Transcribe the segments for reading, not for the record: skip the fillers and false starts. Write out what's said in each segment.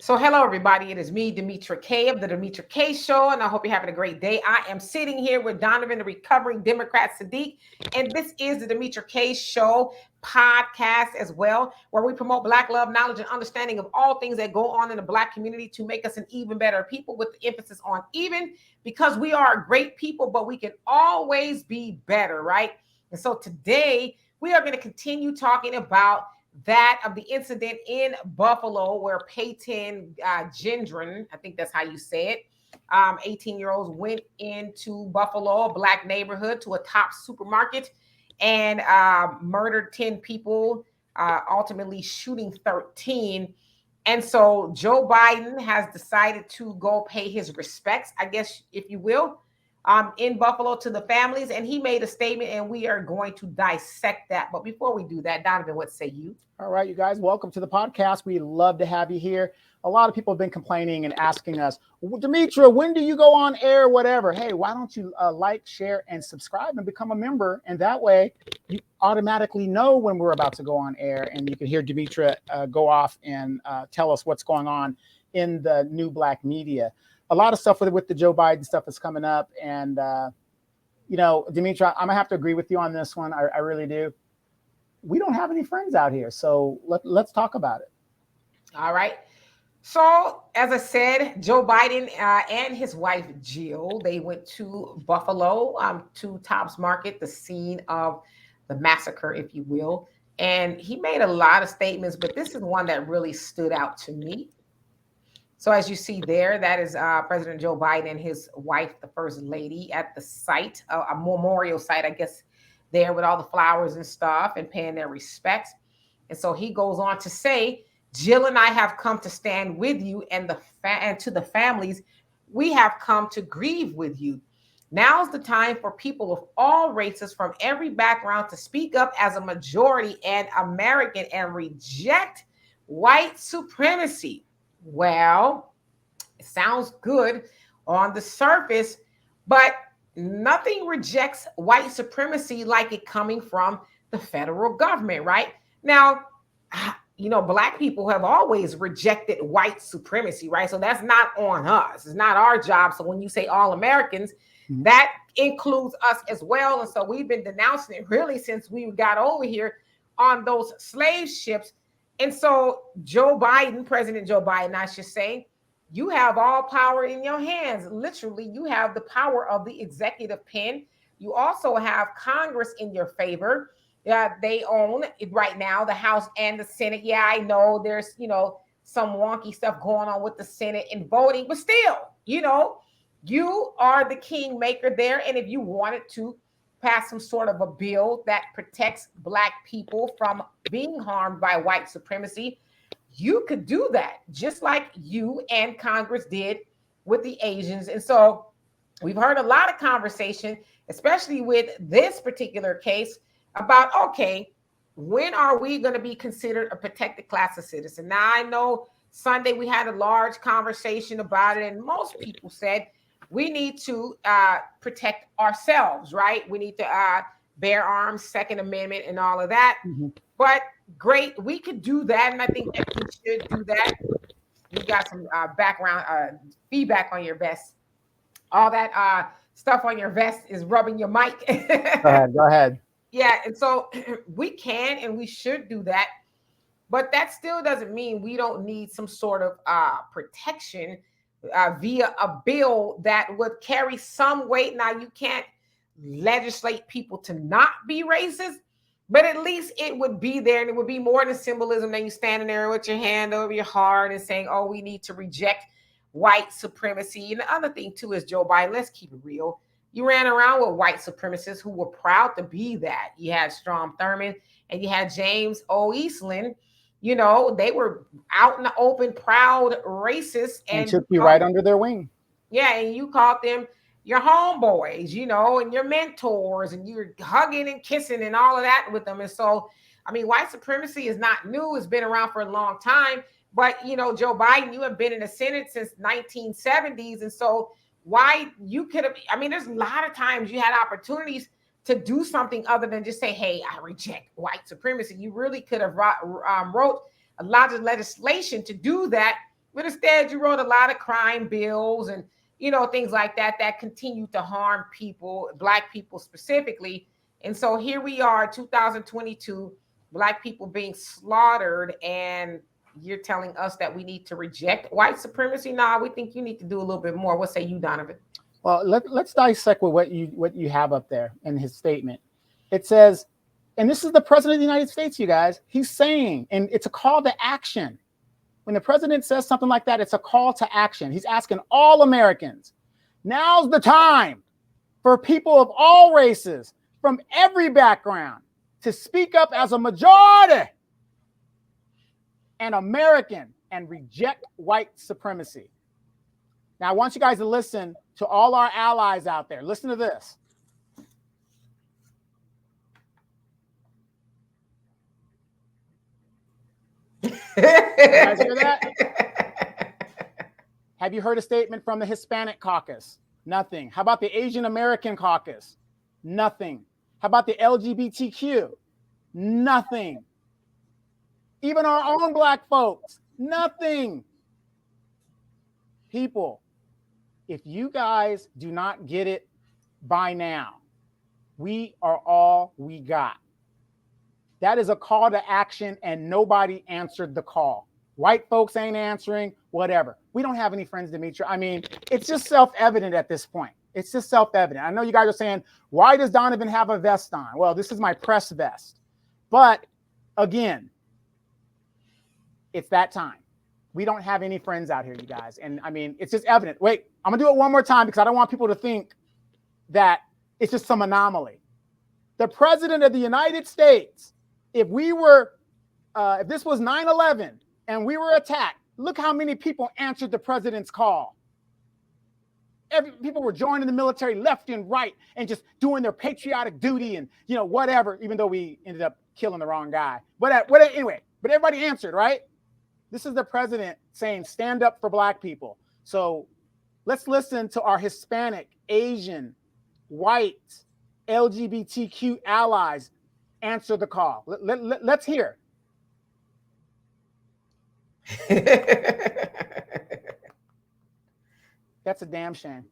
So hello everybody, it is me, Demetra K of the Demetra K Show, and I hope you're having a great day. I am sitting here with Donovan, the recovering Democrat Saadiq, and this is the Demetra K Show podcast as well, where we promote Black love, knowledge, and understanding of all things that go on in the Black community to make us an even better people, with the emphasis on even, because we are great people, but we can always be better, right? And so today we are going to continue talking about that of the incident in Buffalo where Peyton Gendron, I think that's how you say it, 18-year-olds went into Buffalo, a Black neighborhood, to a top supermarket and murdered 10 people, ultimately shooting 13. And so Joe Biden has decided to go pay his respects, I guess, if you will, in Buffalo to the families. And he made a statement, and we are going to dissect that. But before we do that, Donovan, what say you? All right, you guys, welcome to the podcast. We love to have you here. A lot of people have been complaining and asking us, Demetra, when do you go on air, whatever? Hey, why don't you like, share, and subscribe and become a member? And that way you automatically know when we're about to go on air, and you can hear Demetra go off and tell us what's going on in the new Black media. A lot of stuff with the Joe Biden stuff is coming up. And, Demetra, I'm going to have to agree with you on this one. I really do. We don't have any friends out here, so let's talk about it. All right. So, as I said, Joe Biden and his wife, Jill, they went to Buffalo, to Tops Market, the scene of the massacre, if you will. And he made a lot of statements, but this is one that really stood out to me. So, as you see there, that is President Joe Biden and his wife, the First Lady, at the site, a memorial site, I guess, there with all the flowers and stuff and paying their respects. And so he goes on to say, Jill and I have come to stand with you, and to the families, we have come to grieve with you. Now's the time for people of all races from every background to speak up as a majority and American and reject white supremacy. Well, it sounds good on the surface, but nothing rejects white supremacy like it coming from the federal government, right? Now, Black people have always rejected white supremacy, right? So that's not on us. It's not our job. So when you say all Americans, that includes us as well. And so we've been denouncing it really since we got over here on those slave ships. And so President Joe Biden, I should say, you have all power in your hands. Literally, you have the power of the executive pen. You also have Congress in your favor. They own it right now, the House and the Senate. Yeah, I know there's, some wonky stuff going on with the Senate and voting, but still, you are the kingmaker there. And if you wanted to pass some sort of a bill that protects Black people from being harmed by white supremacy, you could do that, just like you and Congress did with the Asians. And so we've heard a lot of conversation, especially with this particular case, about, okay, when are we going to be considered a protected class of citizen? Now, I know Sunday we had a large conversation about it, and most people said we need to protect ourselves, right? We need to bear arms, Second Amendment, and all of that. Mm-hmm. But great, we could do that, and I think that we should do that. You got some background feedback on your vest. All that stuff on your vest is rubbing your mic. Go ahead. Yeah, and so we can and we should do that, but that still doesn't mean we don't need some sort of protection via a bill that would carry some weight. Now, you can't legislate people to not be racist, but at least it would be there, and it would be more than symbolism than you standing there with your hand over your heart and saying, oh, we need to reject white supremacy. And the other thing, too, is Joe Biden, let's keep it real. You ran around with white supremacists who were proud to be that. You had Strom Thurmond and you had James O. Eastland. They were out in the open, proud racists. And took you right under their wing. Yeah, and you called them your homeboys, and your mentors, and you're hugging and kissing and all of that with them. And so, white supremacy is not new. It's been around for a long time. But, Joe Biden, you have been in the Senate since 1970s. And so why you could have, there's a lot of times you had opportunities to do something other than just say, hey, I reject white supremacy. You really could have wrote a lot of legislation to do that But instead, you wrote a lot of crime bills and things like that that continue to harm people, Black people specifically. And so here we are, 2022, Black people being slaughtered, and you're telling us that we need to reject white supremacy. Nah, we think you need to do a little bit more. What say you, Donovan? Well, let's dissect with what you have up there in his statement. It says, and this is the president of the United States, you guys. He's saying, and it's a call to action. When the president says something like that, it's a call to action. He's asking all Americans, now's the time for people of all races, from every background, to speak up as a majority and American and reject white supremacy. Now, I want you guys to listen to all our allies out there. Listen to this. You guys hear that? Have you heard a statement from the Hispanic caucus? Nothing. How about the Asian American caucus? Nothing. How about the LGBTQ? Nothing. Even our own Black folks? Nothing. People, if you guys do not get it by now, we are all we got. That is a call to action, and nobody answered the call. White folks ain't answering, whatever. We don't have any friends, Demetria. I mean, it's just self-evident at this point. It's just self-evident. I know you guys are saying, why does Donovan have a vest on? Well, this is my press vest. But again, it's that time. We don't have any friends out here, you guys. And I mean, it's just evident. Wait, I'm gonna do it one more time because I don't want people to think that it's just some anomaly. The president of the United States, if this was 9/11 and we were attacked, look how many people answered the president's call. People were joining the military left and right and just doing their patriotic duty and whatever, even though we ended up killing the wrong guy. But anyway, but everybody answered, right? This is the president saying, stand up for Black people. So let's listen to our Hispanic, Asian, white, LGBTQ allies answer the call. Let's hear. That's a damn shame.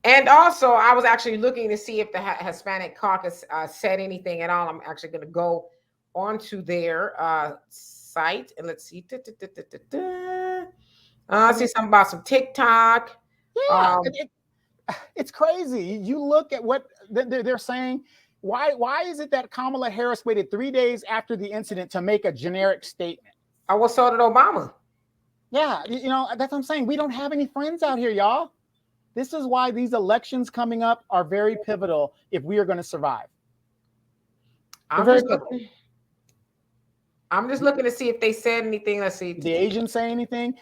And also, I was actually looking to see if the Hispanic caucus said anything at all. I'm actually going to go onto their site and let's see. I see something about some TikTok. Yeah, it's crazy. You look at what they're saying. Why is it that Kamala Harris waited 3 days after the incident to make a generic statement? Well, so did Obama. Yeah, that's what I'm saying. We don't have any friends out here, y'all. This is why these elections coming up are very pivotal if we are going to survive. I'm just looking to see if they said anything. Let's see. Did the Asians say anything?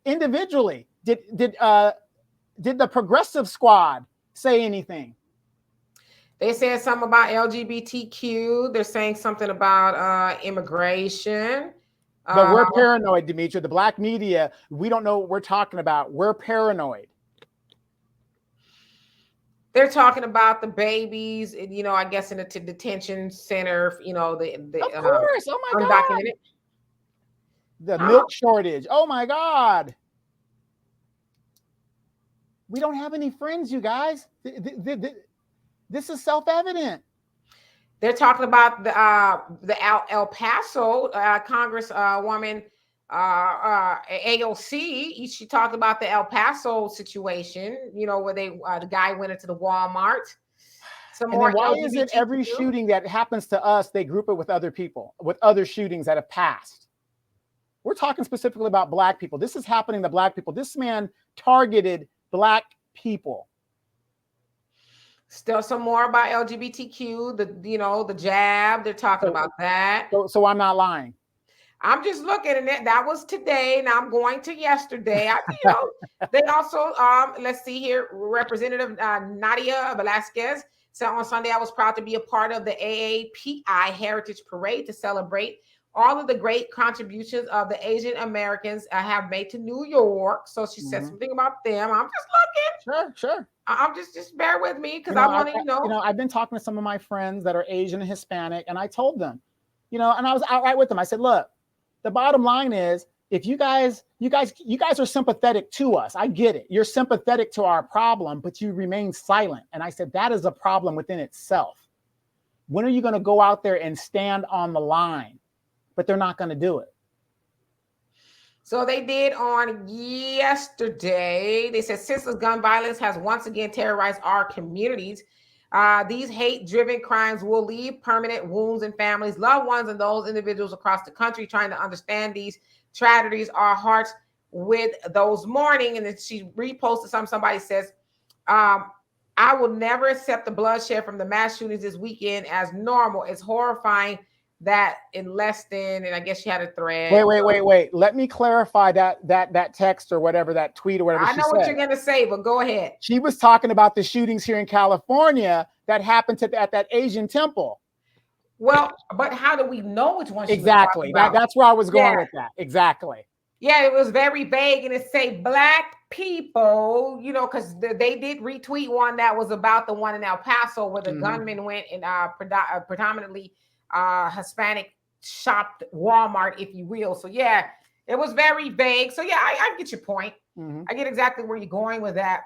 Individually, did the Progressive Squad say anything? They said something about LGBTQ. They're saying something about immigration. But we're paranoid, Demetria. The Black media, we don't know what we're talking about. We're paranoid. They're talking about the babies, I guess in the detention center, of course. Oh my undocumented. God. The milk shortage. Oh my God. We don't have any friends, you guys. This is self-evident. They're talking about the El Paso Congresswoman AOC. She talked about the El Paso situation, where the guy went into the Walmart. Why is it every shooting that happens to us, they group it with other people, with other shootings that have passed? We're talking specifically about Black people. This is happening to Black people. This man targeted Black people. Still some more about LGBTQ, the jab. They're talking about that. So I'm not lying. I'm just looking at it. That was today. Now I'm going to yesterday. They also, let's see here, Representative Nadia Velasquez said on Sunday, I was proud to be a part of the AAPI Heritage Parade to celebrate all of the great contributions of the Asian Americans have made to New York. So she said something about them. I'm just looking. Sure. I'm just bear with me because I want to, I've been talking to some of my friends that are Asian and Hispanic, and I told them, and I was outright with them. I said, look, the bottom line is, if you guys are sympathetic to us. I get it. You're sympathetic to our problem, but you remain silent. And I said, that is a problem within itself. When are you going to go out there and stand on the line? But they're not going to do it. So they did on yesterday. They said senseless gun violence has once again terrorized our communities. These hate-driven crimes will leave permanent wounds in families, loved ones, and those individuals across the country. Trying to understand these tragedies, our hearts with those mourning. And then she reposted something. Somebody says, I will never accept the bloodshed from the mass shootings this weekend as normal. It's horrifying that in less than, and I guess she had a thread. Wait. Let me clarify that text or whatever, that tweet or whatever. I know what you're going to say, but go ahead. She was talking about the shootings here in California that happened at that Asian temple. Well, but how do we know which one? Exactly. That's where I was going with that. Exactly. Yeah, it was very vague, and it say Black people, because they did retweet one that was about the one in El Paso where the gunman went and predominantly Hispanic shopped Walmart, if you will. So yeah, it was very vague. So yeah, I get your point. I get exactly where you're going with that.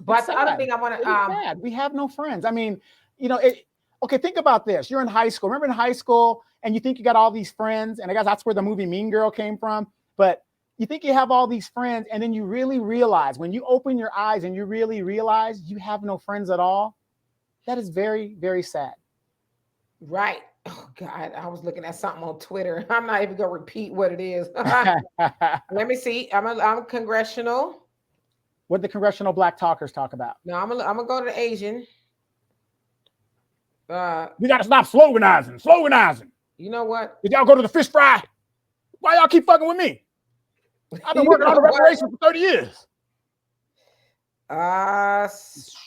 But the other thing I want to we have no friends. I mean, okay, think about this. You're in high school. Remember in high school, and you think you got all these friends, and I guess that's where the movie Mean Girl came from. But you think you have all these friends, and then you really realize, when you open your eyes and you really realize you have no friends at all, that is very, very sad. Right. Oh, God, I was looking at something on Twitter. I'm not even going to repeat what it is. Let me see. I'm congressional. What the congressional Black talkers talk about? No, I'm gonna go to the Asian. We got to stop sloganizing. You know what? Did y'all go to the fish fry? Why y'all keep fucking with me? I've been working on the reparations for 30 years.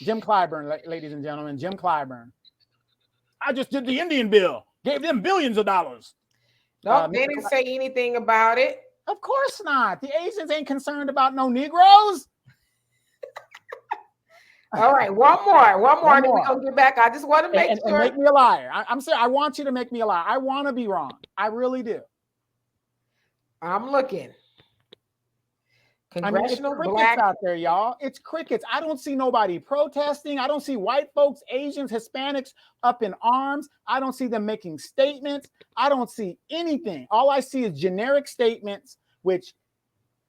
Jim Clyburn, ladies and gentlemen, Jim Clyburn. I just did the Indian bill, gave them billions of dollars. No, they didn't say anything about it. Of course not. The Asians ain't concerned about no Negroes. All right, one more. Then we're gonna get back. I just want to make sure. And make me a liar. I'm saying I want you to make me a liar. I want to be wrong. I really do. I'm looking. Congressional Black out there, y'all. It's crickets. I don't see nobody protesting. I don't see white folks, Asians, Hispanics up in arms. I don't see them making statements. I don't see anything. All I see is generic statements, which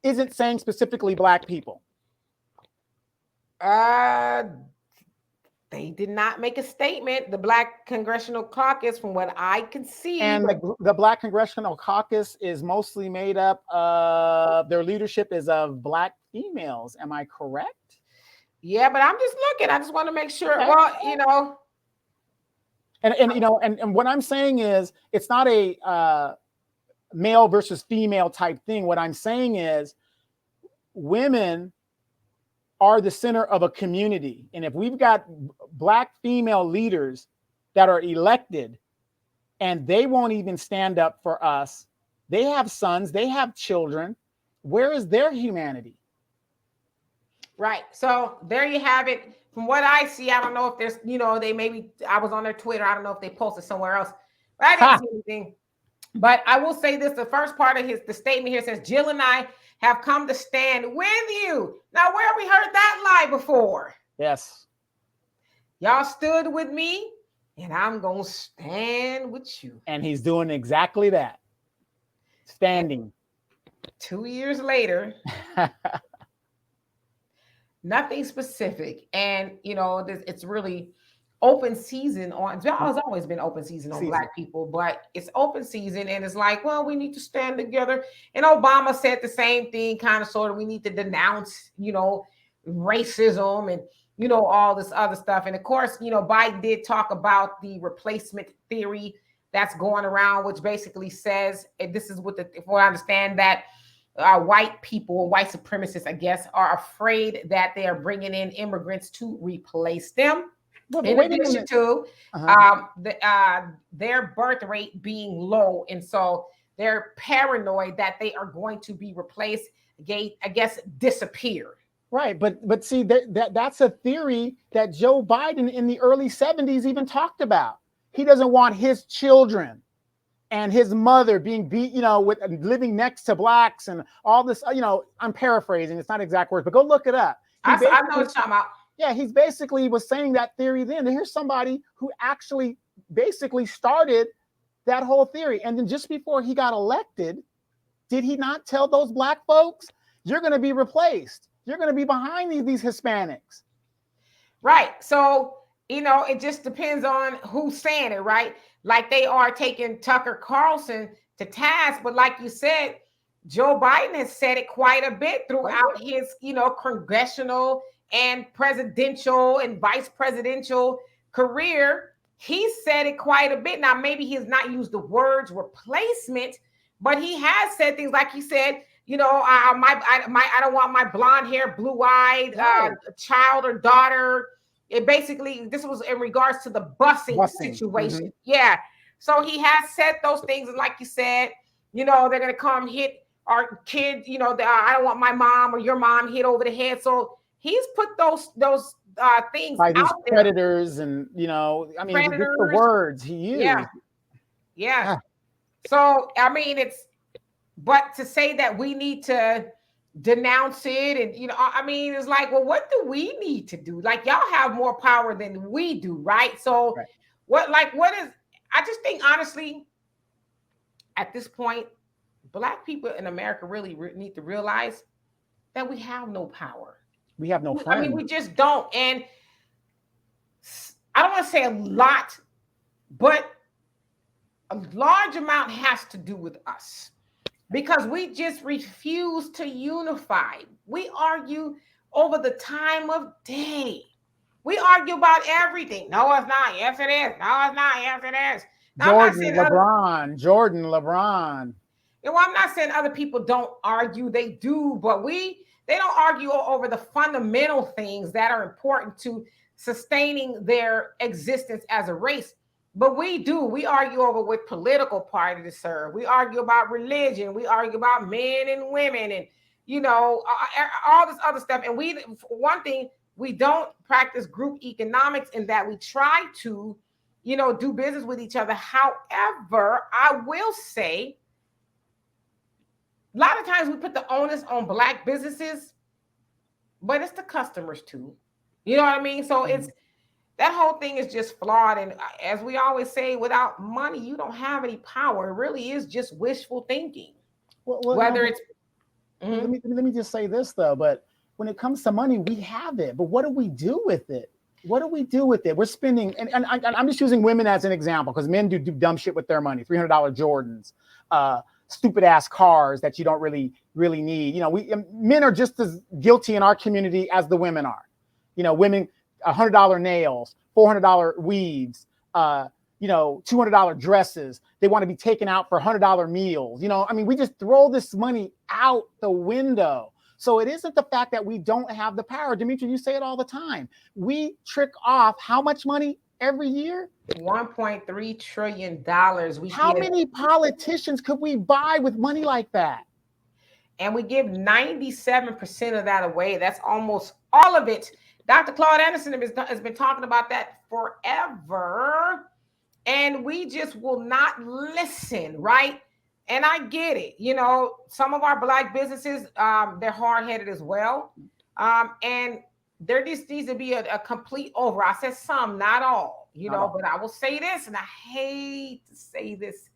isn't saying specifically Black people. They did not make a statement. The Black Congressional Caucus, from what I can see. And the Black Congressional Caucus is mostly made up of, their leadership is of Black females. Am I correct? Yeah, but I'm just looking. I just want to make sure. Okay. Well, And what I'm saying is, it's not a male versus female type thing. What I'm saying is, women are the center of a community. And if we've got Black female leaders that are elected and they won't even stand up for us, they have sons, they have children, where is their humanity? Right. So there you have it. From what I see, I don't know if there's, I was on their Twitter. I don't know if they posted somewhere else, but I didn't see anything. But I will say this, the first part of the statement here says, Jill and I have come to stand with you. Now, where have we heard that lie before? Yes. Y'all stood with me, and I'm going to stand with you. And he's doing exactly that. Standing. 2 years later, nothing specific. And, it's really open season on, it's always been open season on Black people, but it's open season, and it's like, well, we need to stand together. And Obama said the same thing, kind of, sort of, we need to denounce, racism and, all this other stuff. And of course, Biden did talk about the replacement theory that's going around, which basically says, and this is if I understand that, white people, white supremacists, I guess, are afraid that they are bringing in immigrants to replace them. In addition to their birth rate being low. And so they're paranoid that they are going to be replaced, I guess, disappear. Right. But see, that's a theory that Joe Biden in the early 70s even talked about. He doesn't want his children and his mother being beat, with living next to blacks and all this, I'm paraphrasing, it's not exact words, but go look it up. I know what you're talking about. Yeah, he's basically was saying that theory then. And here's somebody who actually basically started that whole theory. And then just before he got elected, did he not tell those black folks, you're going to be replaced? You're going to be behind these Hispanics. Right. So, it just depends on who's saying it, right? Like they are taking Tucker Carlson to task. But like you said, Joe Biden has said it quite a bit throughout his, congressional and presidential and vice presidential career. He said it quite a bit. Now, maybe he has not used the words replacement, but he has said things like he said, I don't want my blonde hair, blue-eyed child or daughter. It basically, this was in regards to the busing. Situation. Mm-hmm. Yeah. So he has said those things. And like you said, they're going to come hit our kid, I don't want my mom or your mom hit over the head. So he's put those things by these out predators there. And, predators. The words he used. Yeah. So, but to say that we need to denounce it and, it's like, well, what do we need to do? Like, y'all have more power than we do, right? So I just think, honestly, at this point, Black people in America really need to realize that we have no power. We have no friends. We just don't. And I don't want to say a lot, but a large amount has to do with us because we just refuse to unify. We argue over the time of day. We argue about everything. No, it's not. Yes, it is. No, it's not. Yes, it is. Now, Jordan, LeBron. I'm not saying other people don't argue. They do, but they don't argue over the fundamental things that are important to sustaining their existence as a race. But we do. We argue over what political party to serve. We argue about religion. We argue about men and women and, all this other stuff. And one thing, we don't practice group economics in that we try to, do business with each other. However, I will say, a lot of times we put the onus on Black businesses, but it's the customers too. You know what I mean? So it's that whole thing is just flawed. And as we always say, without money, you don't have any power. It really is just wishful thinking. Let me just say this though. But when it comes to money, we have it. But what do we do with it? What do we do with it? We're spending, and I'm just using women as an example because men do dumb shit with their money. $300 Jordans. Stupid ass cars that you don't really need. Men are just as guilty in our community as the women are. Women, $100 nails, $400 weaves, $200 dresses. They want to be taken out for $100 meals. We just throw this money out the window. So it isn't the fact that we don't have the power. Dimitri, you say it all the time. We trick off how much money every year? $1.3 trillion. How many politicians could we buy with money like that? And we give 97% of that away. That's almost all of it. Dr. Claude Anderson has been talking about that forever. And we just will not listen, right? And I get it. Some of our Black businesses, they're hard-headed as well. And there just needs to be a complete over. I said some, not all, but I will say this, and I hate to say this,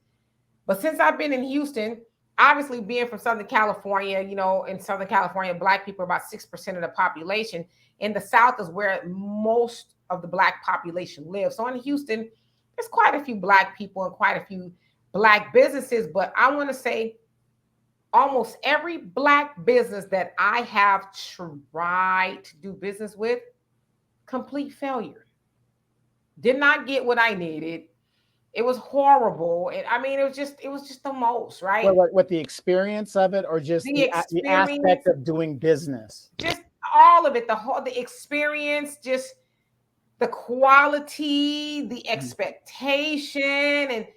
but since I've been in Houston, obviously being from Southern California, in Southern California, Black people are about 6% of the population. In the South is where most of the Black population lives. So in Houston, there's quite a few Black people and quite a few Black businesses, but I want to say almost every Black business that I have tried to do business with, complete failure. Did not get what I needed. It was horrible. And it was just the most, right? What the experience of it, or just the aspect of doing business? Just all of it, the experience, just the quality, the expectation, and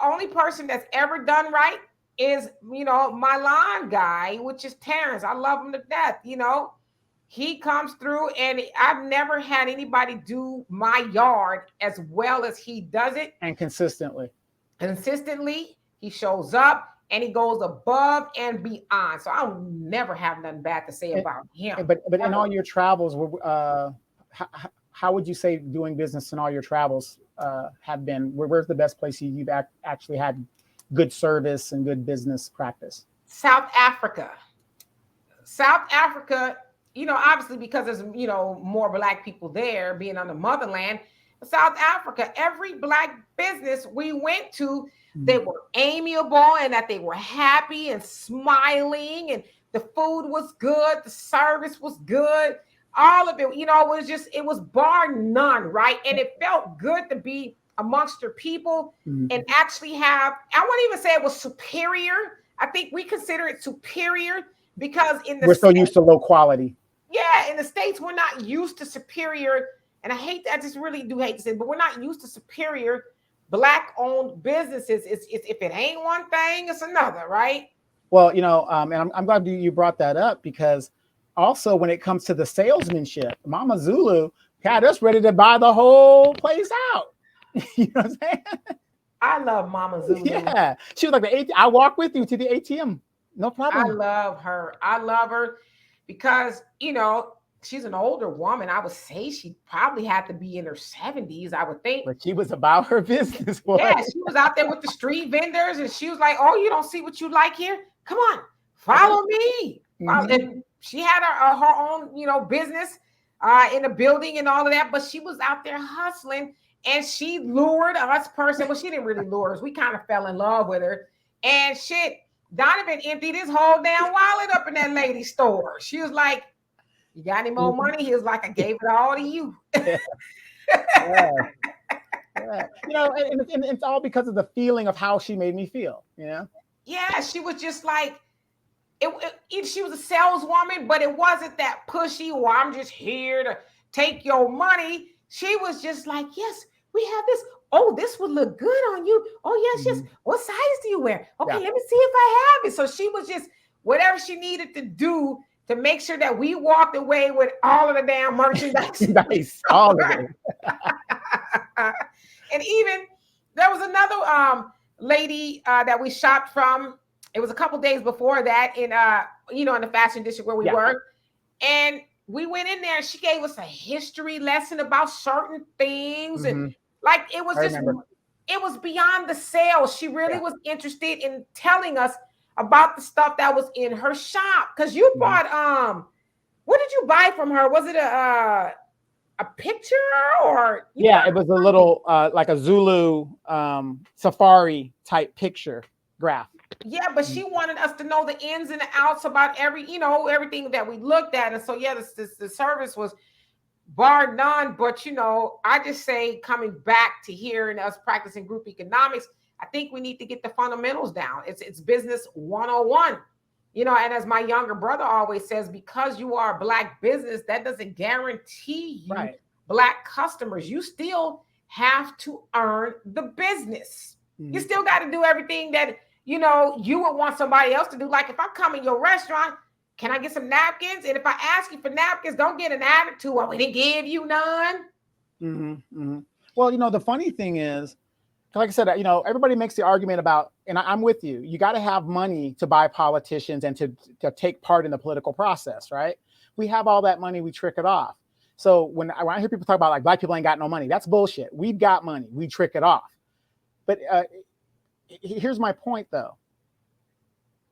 only person that's ever done right is, my lawn guy, which is Terrence. I love him to death. He comes through, and I've never had anybody do my yard as well as he does it. And consistently. Consistently, he shows up and he goes above and beyond. So I'll never have nothing bad to say And, about him. but in Ever. all your travels, how would you say doing business in all your travels have been? Where's the best place you've actually had good service and good business practice? South Africa. South Africa, obviously because there's, more black people there being on the motherland. South Africa, every black business we went to, they were amiable and that they were happy and smiling and the food was good, the service was good, all of it, it was bar none, right? And it felt good to be amongst your people and actually have, I wouldn't even say it was superior. I think we consider it superior because we're so used to low quality. Yeah, in the States, we're not used to superior. And I just really do hate to say it, but we're not used to superior black-owned businesses. It's if it ain't one thing, it's another, right? Well, and I'm glad you brought that up because also when it comes to the salesmanship, Mama Zulu had us ready to buy the whole place out. You know what I'm saying? I love Mama Zulu. Yeah, she was like the ATM. I walk with you to the ATM, no problem. I love her. I love her because she's an older woman. I would say she probably had to be in her 70s, I would think. But she was about her business. Boy. Yeah, she was out there with the street vendors and she was like, oh, you don't see what you like here? Come on, follow me. And she had her own, business in the building and all of that, but she was out there hustling and she lured us person. Well, she didn't really lure us. We kind of fell in love with her. And shit, Donovan emptied his whole damn wallet up in that lady's store. She was like, you got any more money? He was like, I gave it all to you. Yeah. Yeah. And it's all because of the feeling of how she made me feel. Yeah, she was just like, she was a saleswoman, but it wasn't that pushy, well, I'm just here to take your money. She was just like, yes, we have this. Oh, this would look good on you. Oh, yes. What size do you wear? Okay, let me see if I have it. So she was just whatever she needed to do to make sure that we walked away with all of the damn merchandise. Nice. All of it. And even there was another lady that we shopped from. It was a couple days before that in in the fashion district where we were. And we went in there and she gave us a history lesson about certain things. And like it was it was beyond the sale. She really was interested in telling us about the stuff that was in her shop. Because you bought what did you buy from her? Was it a picture or it was a little like a Zulu safari type picture graph. Yeah, but she wanted us to know the ins and the outs about everything that we looked at. And so the service was bar none. But I just say coming back to hearing us practicing group economics, I think we need to get the fundamentals down. It's business 101. And as my younger brother always says, because you are a black business, that doesn't guarantee you black customers. You still have to earn the business. You still got to do everything that, you would want somebody else to do. Like if I come in your restaurant, can I get some napkins? And if I ask you for napkins, don't get an attitude. Well, we didn't give you none. Well, the funny thing is, like I said, everybody makes the argument about, and I'm with you, you got to have money to buy politicians and to take part in the political process, right? We have all that money, we trick it off. So when I hear people talk about like black people ain't got no money, that's bullshit. We've got money, we trick it off. But here's my point though.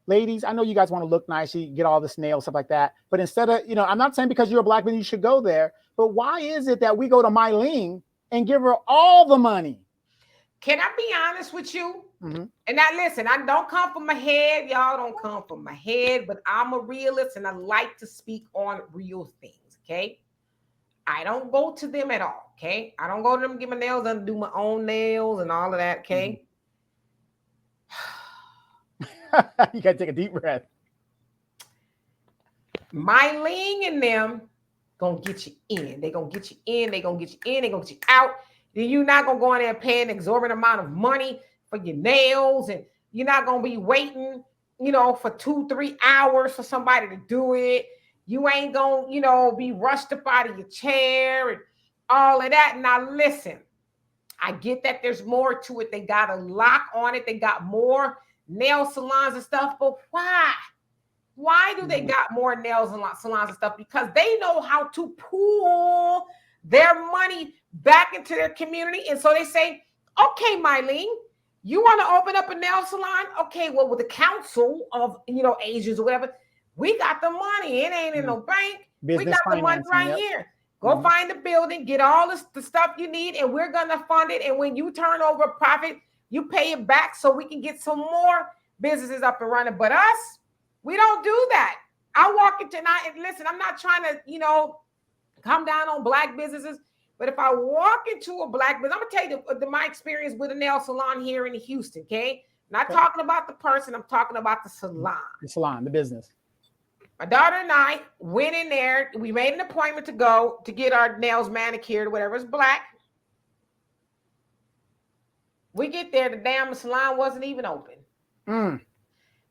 Ladies, I know you guys want to look nice, you get all this nail, stuff like that. But instead of, I'm not saying because you're a black man, you should go there. But why is it that we go to Mylene and give her all the money? Can I be honest with you? And now listen, I don't come from my head. Y'all don't come from my head, but I'm a realist and I like to speak on real things. Okay. I don't go to them at all. Okay. I don't go to them and get my nails done, do my own nails and all of that. Okay. You got to take a deep breath. Mylene and them gonna get you in. They're gonna get you in. They're gonna get you in. They're gonna get you out. Then you're not gonna go in there and pay an exorbitant amount of money for your nails, and you're not gonna be waiting, for 2-3 hours for somebody to do it. You ain't gonna, be rushed up out of your chair and all of that. Now listen, I get that there's more to it. They got a lock on it. They got more nail salons and stuff. But why? Why do they got more nails and salons and stuff? Because they know how to pool their money back into their community. And so they say, okay, Mylene, you want to open up a nail salon? Okay, well, with the council of, Asians or whatever, we got the money. It ain't in no bank. We got the money right here. Go find the building, get all the stuff you need, and we're going to fund it. And when you turn over a profit, you pay it back so we can get some more businesses up and running. But us, we don't do that. I walk into, and listen, I'm not trying to, come down on black businesses, but if I walk into a black business, I'm going to tell you my experience with a nail salon here in Houston, okay? Not talking about the person, I'm talking about the salon. The salon, the business. My daughter and I went in there. We made an appointment to go to get our nails manicured, whatever. It's black. We get there, the damn salon wasn't even open.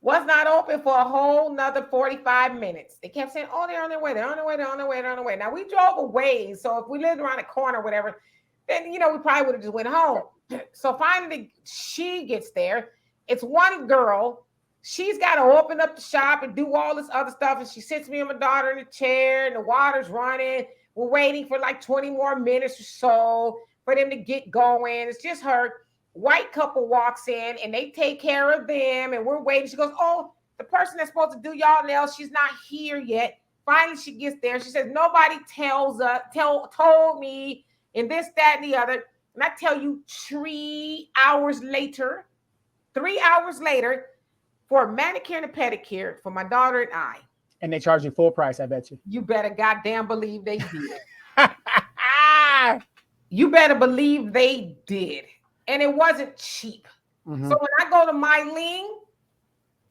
Was not open for a whole nother 45 minutes. They kept saying, oh, they're on their way, they're on their way, they're on their way, they're on their way. Now, we drove a ways, so if we lived around the corner or whatever, then, we probably would have just went home. So finally, she gets there. It's one girl. She's got to open up the shop and do all this other stuff, and she sits me and my daughter in the chair, and the water's running. We're waiting for like 20 more minutes or so for them to get going. It's just her. White couple walks in and they take care of them and we're waiting. She goes, oh, the person that's supposed to do y'all nails, she's not here yet. Finally, she gets there. She says, nobody told me and this, that, and the other. And I tell you, 3 hours later, for a manicure and a pedicure for my daughter and I. And they charge you full price, I bet you. You better goddamn believe they did. You better believe they did. And it wasn't cheap. So when I go to Mylene,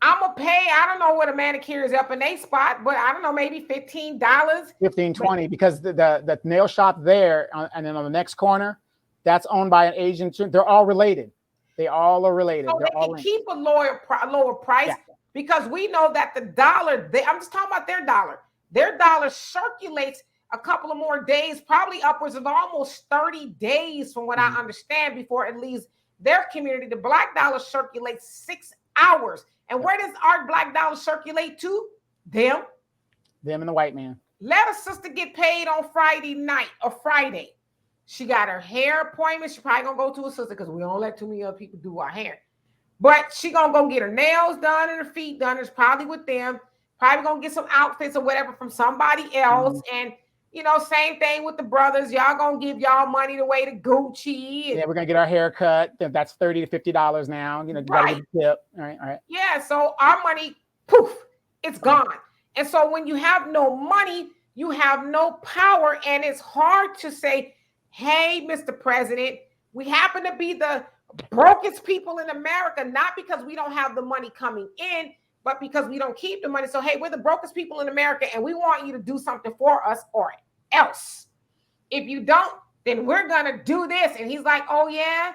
I'm going to pay, I don't know what a manicure is up in a spot, but I don't know, maybe $15. $15.20, because the nail shop there, and then on the next corner, that's owned by an Asian. They're all related. They all are related. So they can keep a lower price because we know that the dollar, I'm just talking about their dollar. Their dollar circulates a couple of more days, probably upwards of almost 30 days from what I understand before it leaves their community. The black dollar circulates 6 hours. And where does our black dollar circulate to? Them. Them and the white man. Let a sister get paid on Friday night or Friday. She got her hair appointment. She probably going to go to a sister because we don't let too many other people do our hair. But she going to go get her nails done and her feet done. It's probably with them. Probably going to get some outfits or whatever from somebody else. And same thing with the brothers. Y'all gonna give y'all money the way to Gucci. Yeah, we're gonna get our hair cut. That's $30 to $50 now. Gotta get a tip. All right. Yeah, so our money, poof, it's gone. And so when you have no money, you have no power, and it's hard to say, "Hey, Mr. President, we happen to be the brokest people in America, not because we don't have the money coming in, but because we don't keep the money. So, hey, we're the brokest people in America, and we want you to do something for us or else. If you don't, then we're going to do this." And he's like, oh, yeah,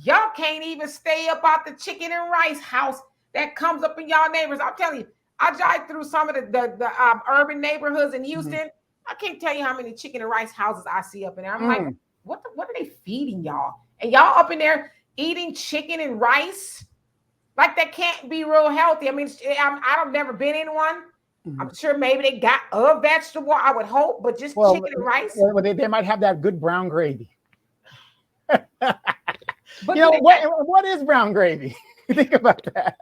y'all can't even stay up out the chicken and rice house that comes up in y'all neighbors. I'm telling you, I drive through some of the urban neighborhoods in Houston. I can't tell you how many chicken and rice houses I see up in there. I'm like, what are they feeding y'all? And y'all up in there eating chicken and rice? Like, that can't be real healthy. I mean, I've never been in one. I'm sure maybe they got a vegetable, I would hope, but just chicken and rice. Well, they might have that good brown gravy. But what is brown gravy? Think about that.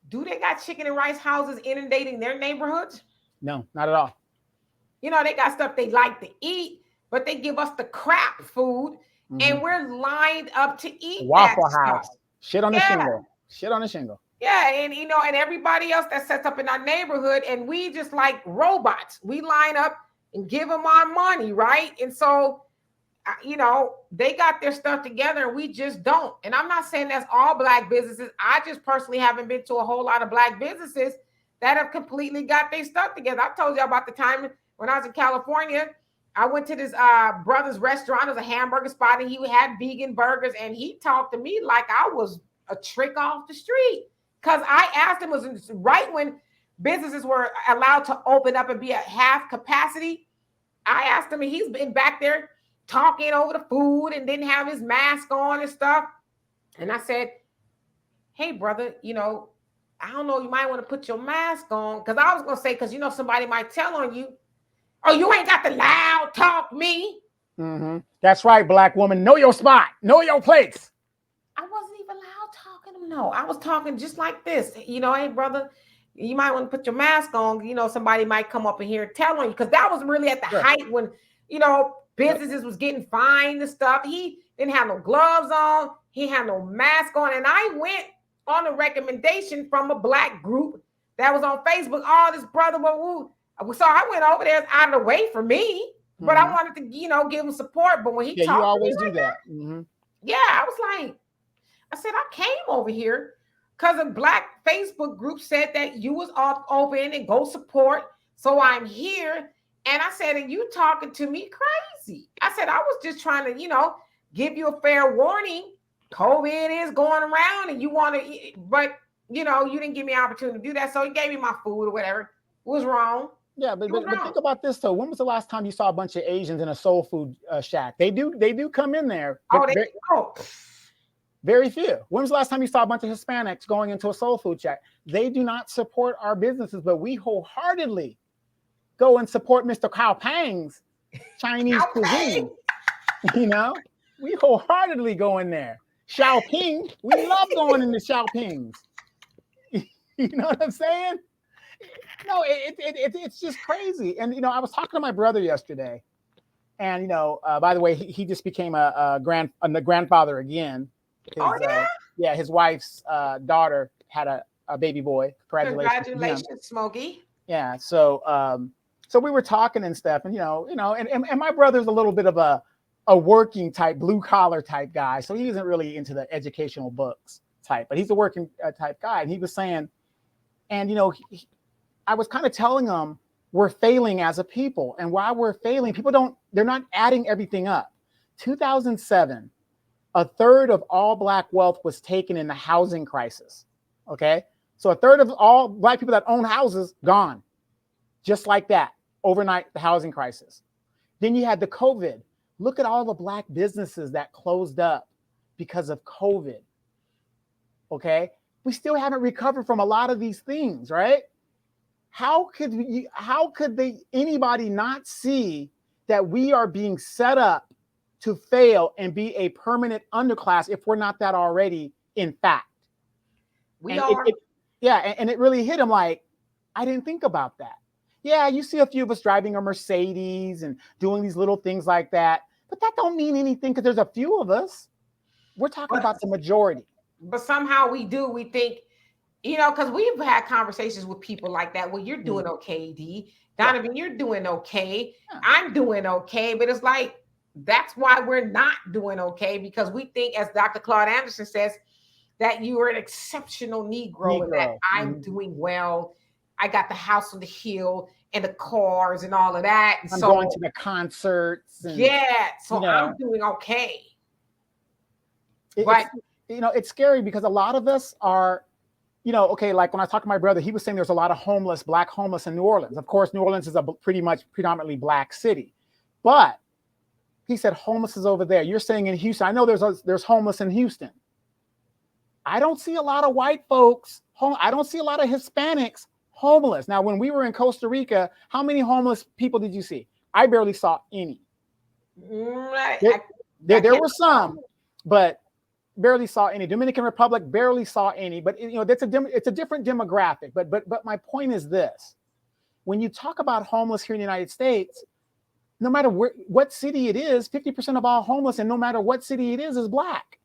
Do they got chicken and rice houses inundating their neighborhoods? No, not at all. They got stuff they like to eat, but they give us the crap food, and we're lined up to eat Waffle that House. Stuff. Shit on the shingle. Shit on the shingle. Yeah, and and everybody else that sets up in our neighborhood, and we just like robots. We line up and give them our money, right? And so, they got their stuff together, and we just don't. And I'm not saying that's all black businesses. I just personally haven't been to a whole lot of black businesses that have completely got their stuff together. I told you about the time when I was in California. I went to this brother's restaurant. It was a hamburger spot, and he had vegan burgers, and he talked to me like I was a trick off the street. Because I asked him, was right when businesses were allowed to open up and be at half capacity. I asked him, and he's been back there talking over the food and didn't have his mask on and stuff. And I said, hey, brother, I don't know, you might want to put your mask on. Because I was going to say, because, somebody might tell on you, oh, you ain't got to loud talk me. Mm-hmm. That's right, black woman. Know your spot. Know your place. I wasn't even loud talking to him. No, I was talking just like this. Hey, brother, you might want to put your mask on. Somebody might come up in here and tell on you. Because that was really at the height when, businesses was getting fined and stuff. He didn't have no gloves on. He had no mask on. And I went on a recommendation from a black group that was on Facebook. Oh, this brother, woo. So I went over there out of the way for me, but I wanted to, give him support. But when he talked, you always do that. Mm-hmm. Yeah, I was like, I said, I came over here because a black Facebook group said that you was open and go support. So I'm here. And I said, and you talking to me crazy. I said, I was just trying to, give you a fair warning. COVID is going around and you want to eat, but you didn't give me an opportunity to do that. So he gave me my food or whatever. It was wrong. Yeah, but think about this though. When was the last time you saw a bunch of Asians in a soul food shack? They do come in there. Very few. When was the last time you saw a bunch of Hispanics going into a soul food shack? They do not support our businesses, but we wholeheartedly go and support Mr. Kao Pang's Chinese cuisine. We wholeheartedly go in there. Xiaoping, we love going into Xiaoping's. You know what I'm saying? No, it's just crazy. And I was talking to my brother yesterday, and by the way, he just became a grandfather again. His wife's daughter had a baby boy. Congratulations, Smokey. Yeah, so we were talking and stuff, and and my brother's a little bit of a working type, blue collar type guy, so he isn't really into the educational books type, but he's a working type guy. And he was saying, and I was kind of telling him we're failing as a people, and while we're failing, they're not adding everything up. 2007, a third of all black wealth was taken in the housing crisis. Okay, so a third of all black people that own houses gone, just like that, overnight. The housing crisis. Then you had the COVID. Look at all the black businesses that closed up because of COVID. Okay. We still haven't recovered from a lot of these things, right? How could anybody not see that we are being set up to fail and be a permanent underclass if we're not that already, in fact? We are. And it really hit him like, I didn't think about that. Yeah, you see a few of us driving a Mercedes and doing these little things like that, but that don't mean anything because there's a few of us. We're talking about the majority. But somehow we think, because we've had conversations with people like that. Well, you're doing okay, D. Donovan, you're doing okay. Yeah. I'm doing okay. But it's like, that's why we're not doing okay, because we think, as Dr. Claude Anderson says, that you are an exceptional Negro. And that I'm doing well. I got the house on the hill and the cars and all of that. And I'm going to the concerts. And, I'm doing okay. It's scary because a lot of us are, like when I talked to my brother, he was saying there's a lot of black homeless in New Orleans. Of course, New Orleans is a predominantly black city, but he said homeless is over there. You're saying in Houston. I know there's homeless in Houston. I don't see a lot of white folks. I don't see a lot of Hispanics homeless. Now, when we were in Costa Rica, how many homeless people did you see? I barely saw any. There were some, but barely saw any. Dominican Republic, barely saw any. But it's a different demographic. But my point is this: when you talk about homeless here in the United States, no matter what city it is, 50% of all homeless, and no matter what city it is black.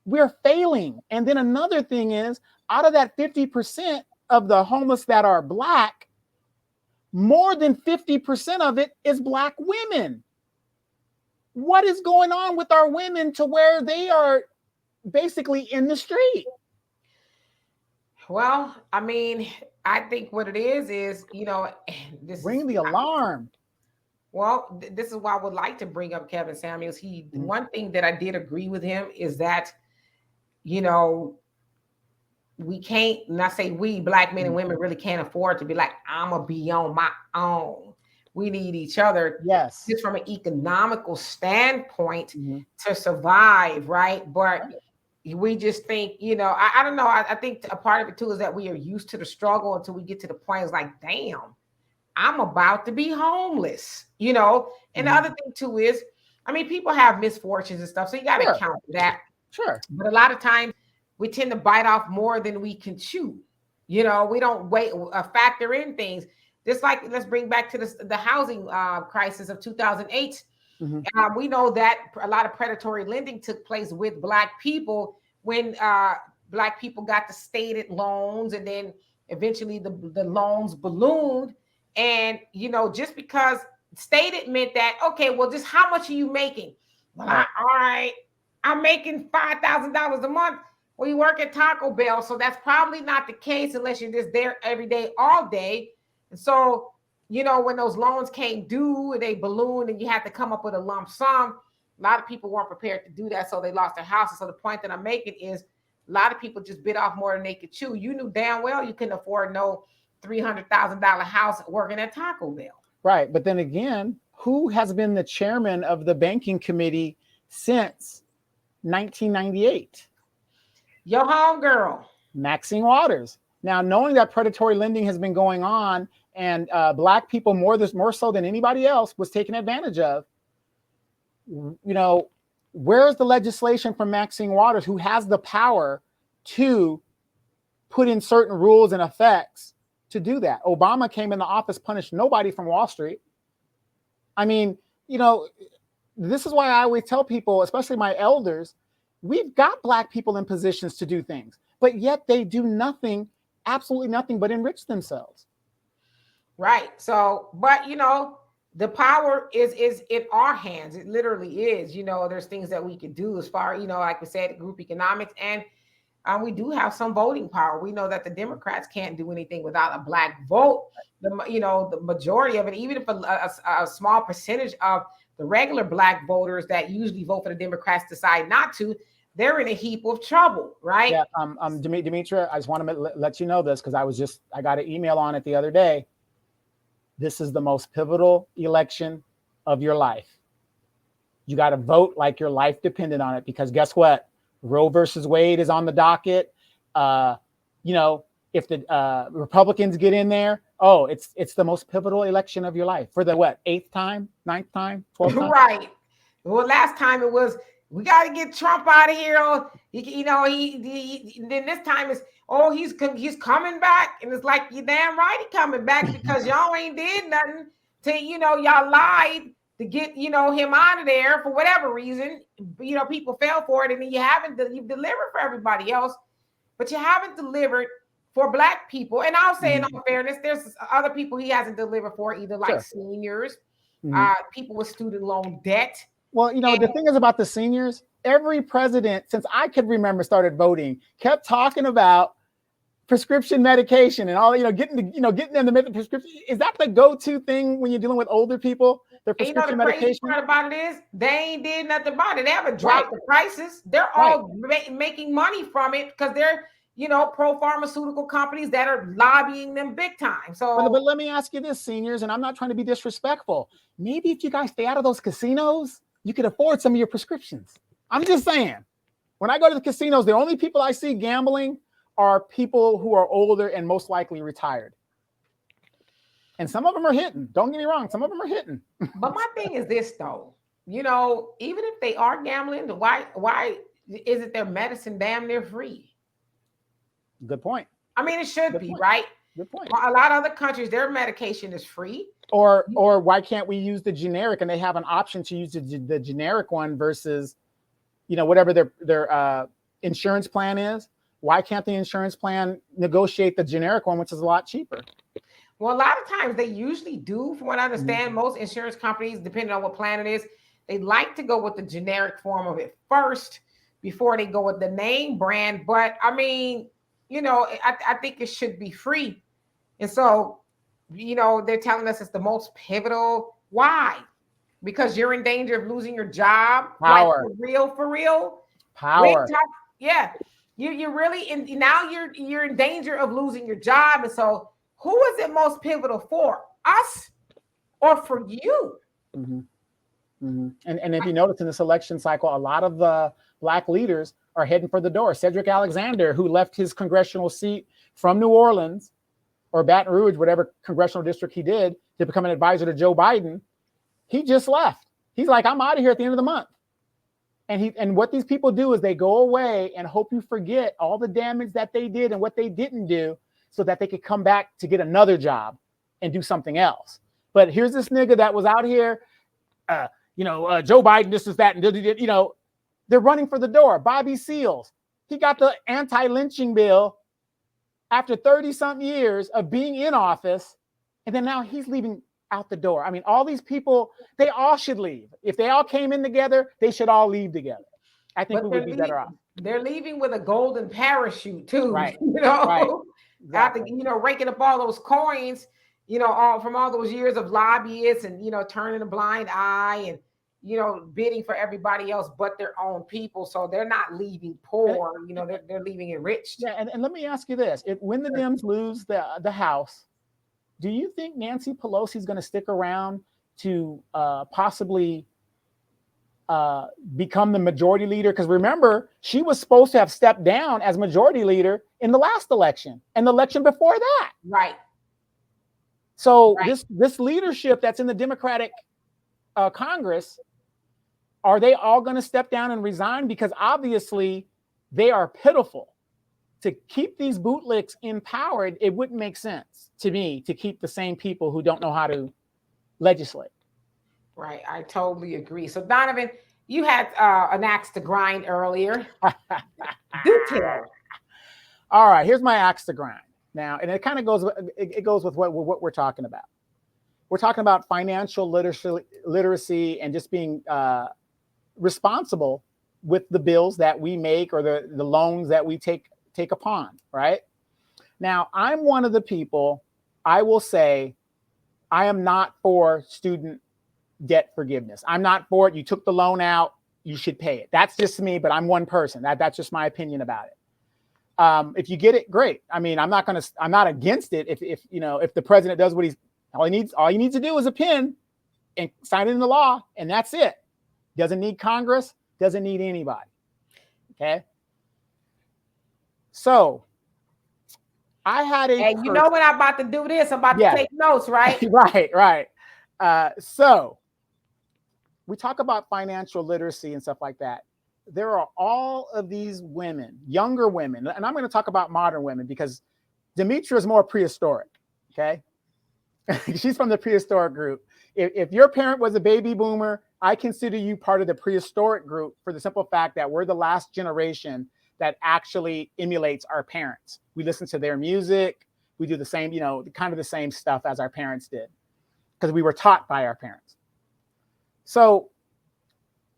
We're failing. And then another thing is, out of that 50% of the homeless that are black, more than 50% of it is black women. What is going on with our women to where they are basically in the street? Well, I mean, I think what it is, ring the alarm. Well, this is why I would like to bring up Kevin Samuels. One thing that I did agree with him is that, we can't, and I say we, black men and women, really can't afford to be like, I'm going to be on my own. we need each other Yes. just from an economical standpoint Mm-hmm. to survive, right? But Right. we just think, I don't know. I think a part of it too is that we are used to the struggle until we get to the point it's like, damn, I'm about to be homeless, And the Mm-hmm. other thing too is, I mean, people have misfortunes and stuff, so you got to Sure. count for that. Sure. But a lot of times we tend to bite off more than we can chew. We don't factor in things. Just like, let's bring back to the housing crisis of 2008. Mm-hmm. We know that a lot of predatory lending took place with Black people when Black people got the stated loans, and then eventually the loans ballooned. And, just because stated meant that, okay, well, just how much are you making? Well, Right. all right, I'm making $5,000 a month. Well, you work at Taco Bell, so that's probably not the case unless you're just there every day, all day. And so, when those loans came due and they ballooned and you had to come up with a lump sum, a lot of people weren't prepared to do that, so they lost their houses. So the point that I'm making is a lot of people just bit off more than they could chew. You knew damn well you couldn't afford no $300,000 house working at Taco Bell. Right. But then again, who has been the chairman of the banking committee since 1998? Your homegirl. Maxine Waters. Now, knowing that predatory lending has been going on and Black people more so than anybody else was taken advantage of, where's the legislation from Maxine Waters, who has the power to put in certain rules and effects to do that? Obama came in the office, punished nobody from Wall Street. I mean, this is why I always tell people, especially my elders, we've got Black people in positions to do things, but yet they do nothing, absolutely nothing but enrich themselves. Right. So, but the power is in our hands. It literally is. There's things that we can do as far, like we said, group economics, and we do have some voting power. We know that the Democrats can't do anything without a Black vote. The majority of it, even if a small percentage of the regular Black voters that usually vote for the Democrats decide not to, they're in a heap of trouble, right? Yeah. Demetria, I just want to let you know this because I got an email on it the other day. This is the most pivotal election of your life. You got to vote like your life depended on it, because guess what? Roe versus Wade is on the docket. If the Republicans get in there, it's the most pivotal election of your life for the 8th time, 9th time, 12th time? Right. Well, last time it was, we got to get Trump out of here. Then this time it's, he's coming back. And it's like, you damn right he coming back, because y'all ain't did nothing to, y'all lied to get, him out of there for whatever reason. People fell for it, and then you've delivered for everybody else, but you haven't delivered for Black people. And I'll say in all fairness, there's other people he hasn't delivered for either, like seniors, people with student loan debt. Well, the thing is about the seniors, every president since I could remember started voting kept talking about prescription medication and all, getting them the prescription. Is that the go-to thing when you're dealing with older people? Their prescription the medication. Crazy part about it is they ain't did nothing about it. They haven't dropped the prices. They're all making money from it because they're, pro pharmaceutical companies that are lobbying them big time. So, but let me ask you this, seniors, and I'm not trying to be disrespectful. Maybe if you guys stay out of those casinos, you could afford some of your prescriptions. I'm just saying, when I go to the casinos, the only people I see gambling are people who are older and most likely retired. And some of them are hitting. Don't get me wrong. Some of them are hitting. But my thing is this, though. Even if they are gambling, why isn't their medicine damn near free? Good point. I mean, it should be, right? Good point. A lot of other countries, their medication is free. Or why can't we use the generic, and they have an option to use the generic one versus, whatever their insurance plan is? Why can't the insurance plan negotiate the generic one, which is a lot cheaper? Well, a lot of times they usually do. From what I understand, most insurance companies, depending on what plan it is, they like to go with the generic form of it first before they go with the name brand. But I mean, I think it should be free. And so, they're telling us it's the most pivotal. Why? Because you're in danger of losing your job. Power. Like, for real. Power. Yeah. You're really now you're in danger of losing your job. And so who is it most pivotal for? Us or for you. Mm-hmm. Mm-hmm. And if you notice in this election cycle, a lot of the Black leaders are heading for the door. Cedric Alexander, who left his congressional seat from New Orleans or Baton Rouge, whatever congressional district he did, to become an advisor to Joe Biden, he just left. He's like, I'm out of here at the end of the month. And what these people do is they go away and hope you forget all the damage that they did and what they didn't do so that they could come back to get another job and do something else. But here's this nigga that was out here, Joe Biden, this is that, and they're running for the door. Bobby Seals, he got the anti-lynching bill after 30-something years of being in office, and then now he's leaving out the door. I mean, all these people, they all should leave. If they all came in together, they should all leave together. I think we would be better off. They're leaving with a golden parachute too, right? Right. Exactly. After raking up all those coins, from all those years of lobbyists and turning a blind eye and bidding for everybody else but their own people. So they're not leaving poor. They're leaving enriched. Yeah, and let me ask you this: when the Dems lose the House, do you think Nancy Pelosi is going to stick around to possibly become the majority leader? Because remember, she was supposed to have stepped down as majority leader in the last election and the election before that. Right. So this leadership that's in the Democratic Congress, are they all going to step down and resign? Because obviously they are pitiful. To keep these bootlicks empowered, it wouldn't make sense to me to keep the same people who don't know how to legislate. Right. I totally agree. So Donovan, you had an axe to grind earlier. Do tell. All right, here's my axe to grind. Now, and it kind of goes with what we're talking about. We're talking about financial literacy and just being responsible with the bills that we make or the loans that we take upon, right? Now, I'm one of the people, I will say, I am not for student debt forgiveness. I'm not for it. You took the loan out, you should pay it. That's just me, but I'm one person. That's just my opinion about it. If you get it, great. I mean, I'm not against it. If the president does what all he needs to do is a pen and sign it into law, and that's it. Doesn't need Congress, doesn't need anybody. Okay. So I had when I'm about to do this, I'm about to take notes, right? Right. So we talk about financial literacy and stuff like that. There are all of these women, younger women, and I'm going to talk about modern women because Demetra is more prehistoric. Okay. She's from the prehistoric group. If your parent was a baby boomer, I consider you part of the prehistoric group for the simple fact that we're the last generation that actually emulates our parents. We listen to their music. We do the same, kind of the same stuff as our parents did because we were taught by our parents. So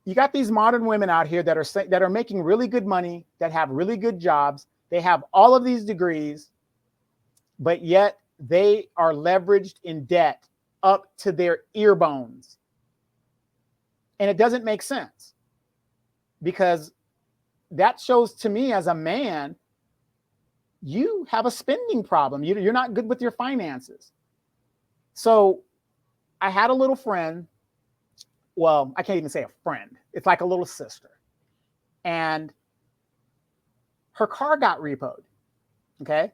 you got these modern women out here that are making really good money, that have really good jobs. They have all of these degrees, but yet they are leveraged in debt up to their ear bones. And it doesn't make sense because that shows to me as a man, you have a spending problem. You're not good with your finances. So I had a little friend. Well, I can't even say a friend. It's like a little sister. And her car got repoed. Okay.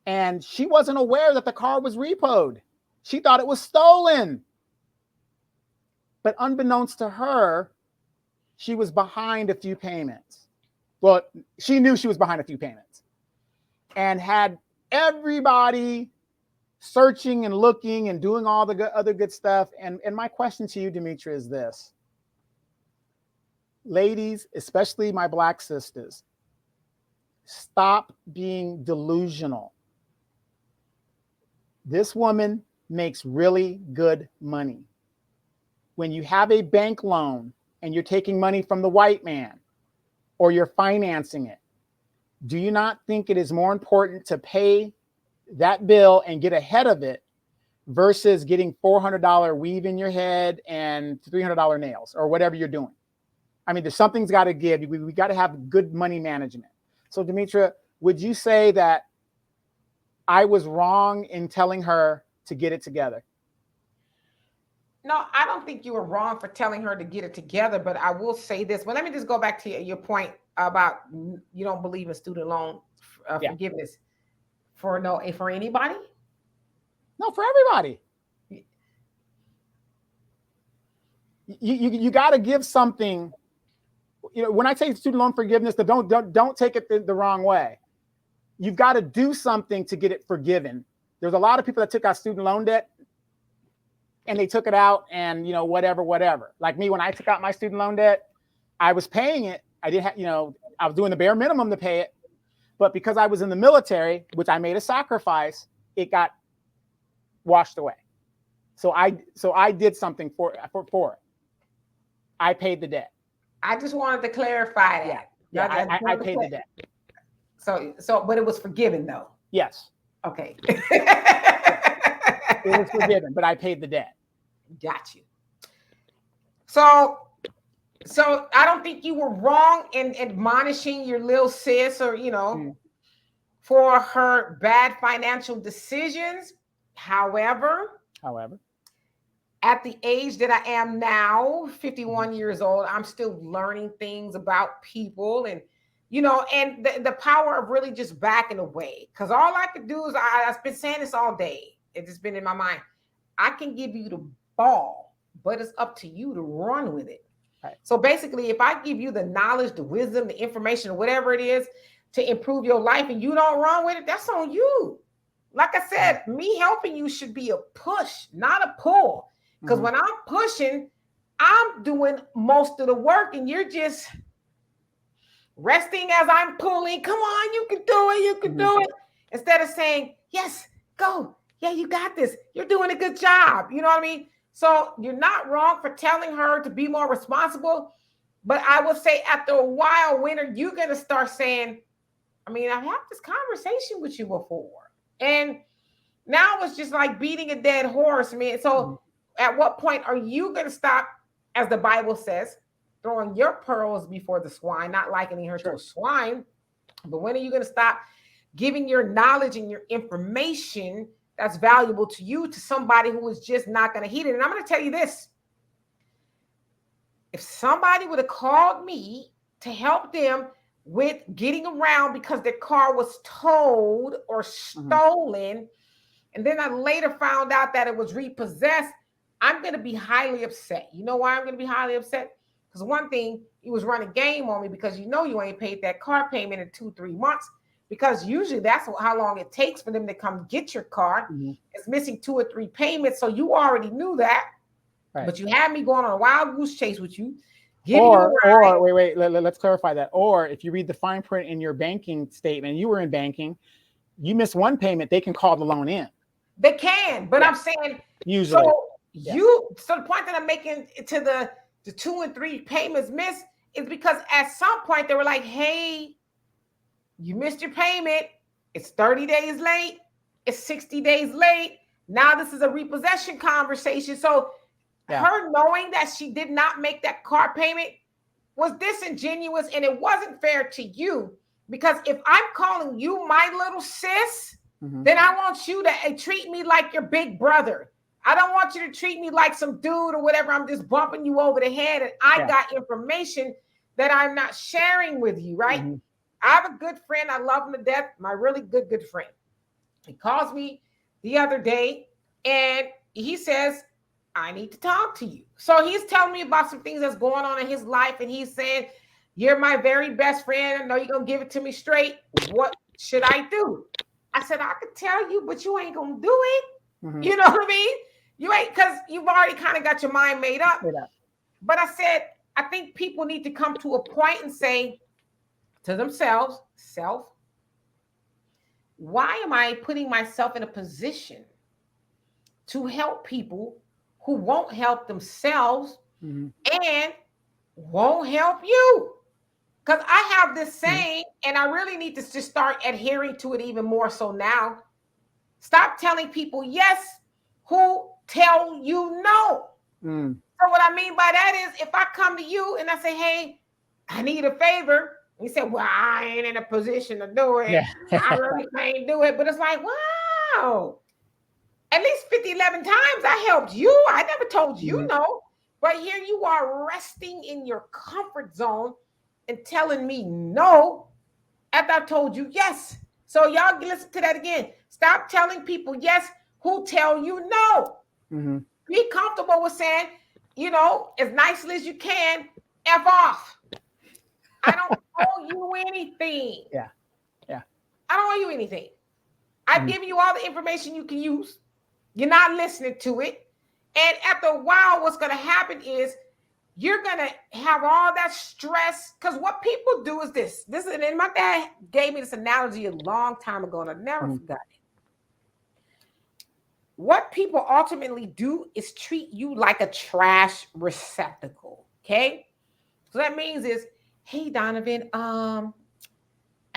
And she wasn't aware that the car was repoed. She thought it was stolen. But unbeknownst to her, she was behind a few payments. Well, she knew she was behind a few payments and had everybody searching and looking and doing all the other good stuff. And my question to you, Demetra, is this. Ladies, especially my Black sisters, stop being delusional. This woman makes really good money. When you have a bank loan and you're taking money from the white man or you're financing it, do you not think it is more important to pay that bill and get ahead of it versus getting $400 weave in your head and $300 nails or whatever you're doing? I mean, there's something's got to give. We got to have good money management. So, Demetra, would you say that I was wrong in telling her to get it together? No, I don't think you were wrong for telling her to get it together, but I will say this. But let me just go back to your point about you don't believe in student loan Yeah. forgiveness for anybody. No, for everybody. You got to give something. When I say student loan forgiveness, don't take it the wrong way. You've got to do something to get it forgiven. There's a lot of people that took out student loan debt and they took it out and, whatever. Like me, when I took out my student loan debt, I was paying it. I did have, I was doing the bare minimum to pay it. But because I was in the military, which I made a sacrifice, it got washed away. So I did something for it. I paid the debt. I just wanted to clarify that. Yeah, I paid the debt. So, but it was forgiven though. Yes. Okay. It was forgiven, but I paid the debt. Got you. So I don't think you were wrong in admonishing your little sis or, for her bad financial decisions. However, at the age that I am now, 51 years old, I'm still learning things about people and, and the power of really just backing away. Because all I could do is, I've been saying this all day. It's just been in my mind. I can give you the ball, but it's up to you to run with it. Right. So basically, if I give you the knowledge, the wisdom, the information, whatever it is to improve your life and you don't run with it, that's on you. Like I said, me helping you should be a push, not a pull. Because when I'm pushing, I'm doing most of the work and you're just resting as I'm pulling. Come on, you can do it. You can do it. Instead of saying, yes, go. Yeah, you got this. You're doing a good job. You know what I mean? So you're not wrong for telling her to be more responsible. But I would say after a while, when are you going to start saying, I've had this conversation with you before. And now it's just like beating a dead horse, man. So at what point are you going to stop, as the Bible says, throwing your pearls before the swine, not likening her to a swine? But when are you going to stop giving your knowledge and your information that's valuable to you to somebody who is just not going to heed it? And I'm going to tell you this. If somebody would have called me to help them with getting around because their car was towed or stolen, and then I later found out that it was repossessed, I'm going to be highly upset. You know why I'm going to be highly upset? Because one thing, he was running game on me because you ain't paid that car payment in 2-3 months. Because usually that's how long it takes for them to come get your car. It's missing 2 or 3 payments. So you already knew that. Right. But you had me going on a wild goose chase with you. Or wait, let's clarify that. Or if you read the fine print in your banking statement, you were in banking, you miss one payment, they can call the loan in. They can, but I'm saying usually. So the point that I'm making to the 2 and 3 payments missed is because at some point they were like, hey, you missed your payment. It's 30 days late. It's 60 days late. Now this is a repossession conversation. So her knowing that she did not make that car payment was disingenuous, and it wasn't fair to you. Because if I'm calling you my little sis, then I want you to treat me like your big brother. I don't want you to treat me like some dude or whatever. I'm just bumping you over the head, and I got information that I'm not sharing with you, right? I have a good friend. I love him to death. My really good friend. He calls me the other day and he says, I need to talk to you. So he's telling me about some things that's going on in his life. And he's saying, you're my very best friend. I know you're going to give it to me straight. What should I do? I said, I could tell you, but you ain't going to do it. You know what I mean? You ain't, because you've already kind of got your mind made up. But I said, I think people need to come to a point and say to themselves, why am I putting myself in a position to help people who won't help themselves and won't help you? Because I have this saying, and I really need to just start adhering to it even more so now. Stop telling people yes who tell you no. So what I mean by that is, if I come to you and I say, hey, I need a favor, you say, well, I ain't in a position to do it. I really can't do it. But it's like, wow, at least 11 times I helped you. I never told you Mhm. no. But here you are resting in your comfort zone and telling me no after I told you yes. So y'all listen to that again. Stop telling people yes who tell you no. Mhm. Be comfortable with saying, as nicely as you can, F off. I don't owe you anything. Yeah. Yeah. I don't owe you anything. I've Mhm. given you all the information you can use. You're not listening to it. And after a while, what's going to happen is you're going to have all that stress. Because what people do is this. And my dad gave me this analogy a long time ago, and I never Mhm. forgot it. What people ultimately do is treat you like a trash receptacle. Okay. So that means is, hey, Donovan, I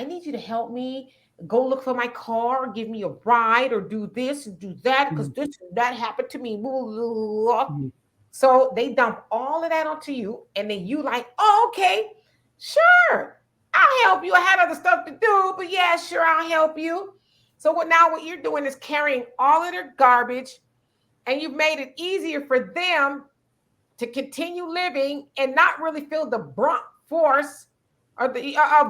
need you to help me go look for my car, give me a ride, or do this and do that because Mhm. this and that happened to me. Blah, blah, blah. Mhm. So they dump all of that onto you, and then you like, oh, okay, sure, I'll help you. I had other stuff to do, but yeah, sure, I'll help you. So what you're doing is carrying all of their garbage, and you've made it easier for them to continue living and not really feel the brunt force of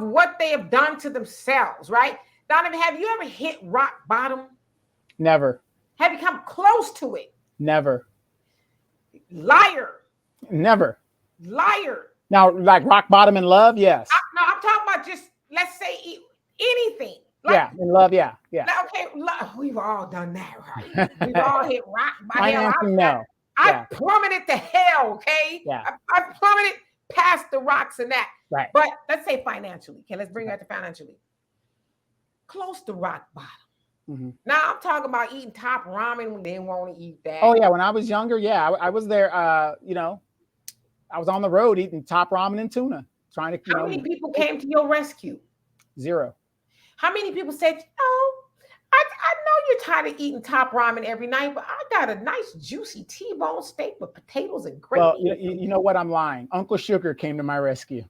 what they have done to themselves, right? Donovan, have you ever hit rock bottom? Never. Have you come close to it? Never. Liar, Never. liar. Now, like rock bottom in love, yes. No, I'm talking about just let's say anything. Like, Yeah, in love, yeah, yeah. okay, we've all done that, right? We've all hit rock by hell. Financing, no. I Yeah, plummeted to hell, okay? yeah, I plummeted past the rocks and that. right. But let's say financially. Okay, let's bring that to financially. Close to rock bottom. Mm-hmm. Now I'm talking about eating top ramen when they didn't want to eat that. Oh yeah, when I was younger, yeah, I was there. I was on the road eating top ramen and tuna, trying to, How many people came to your rescue? zero. How many people said, "Oh, I know you're tired of eating top ramen every night, but I got a nice juicy T-bone steak with potatoes and gravy." Well, you know what? I'm lying. Uncle Sugar came to my rescue.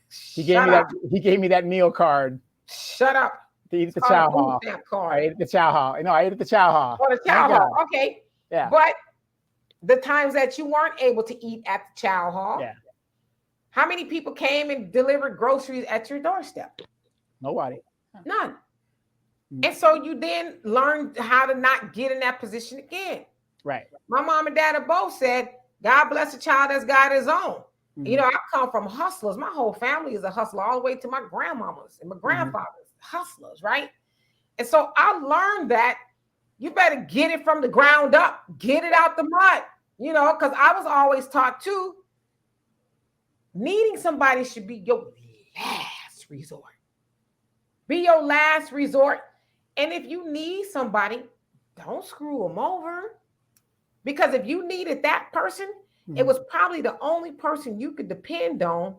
He gave Shut me that. up. He gave me that meal card Shut up. to eat at It's the called chow a food hall. stamp I card. ate at the chow hall. No, I ate at the chow hall. Or the chow Thank hall. God. Okay. Yeah. But the times that you weren't able to eat at the chow hall, Yeah. how many people came and delivered groceries at your doorstep? Nobody. None. Mm-hmm. And so you then learned how to not get in that position again. Right. My mom and dad have both said, God bless a child that's got his own. Mm-hmm. I come from hustlers. My whole family is a hustler, all the way to my grandmamas and my grandfathers, hustlers, right? And so I learned that you better get it from the ground up, get it out the mud, because I was always taught too, needing somebody should be your last resort. Be your last resort. And if you need somebody, don't screw them over. Because if you needed that person, it was probably the only person you could depend on.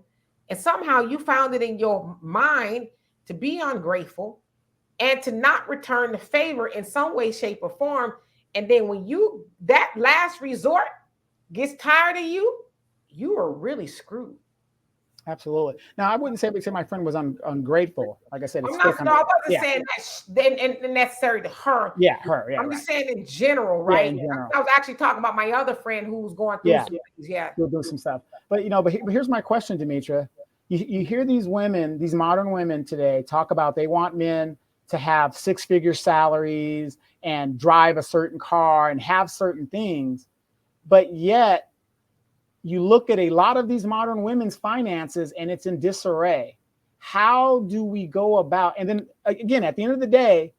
And somehow you found it in your mind to be ungrateful and to not return the favor in some way, shape, or form. And then when that last resort gets tired of you, you are really screwed. Absolutely. Now, I wouldn't say my friend was ungrateful. Like I said, it's I'm still not. kind No, of, I wasn't yeah, saying that and necessary to her. yeah, her, yeah, I'm right, just saying in general, yeah, right? in general, I was actually talking about my other friend who was going through yeah, some things. Yeah. we'll do some stuff. But but here's my question, Demetra. You hear these women, these modern women today, talk about they want men to have six-figure salaries and drive a certain car and have certain things, but yet you look at a lot of these modern women's finances and it's in disarray. How do we go about? And then again, at the end of the day,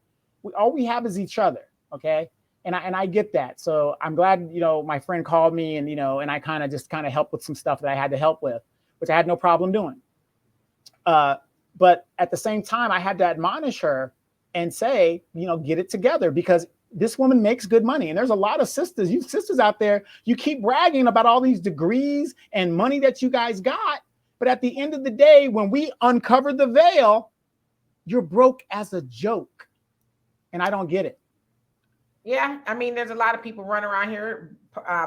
all we have is each other. Okay. And I get that. So I'm glad, my friend called me and, and I kind of helped with some stuff that I had to help with, which I had no problem doing. But at the same time, I had to admonish her and say, get it together, because this woman makes good money. And there's a lot of you sisters out there, you keep bragging about all these degrees and money that you guys got. But at the end of the day, when we uncover the veil, you're broke as a joke. And I don't get it. Yeah. I mean, there's a lot of people running around here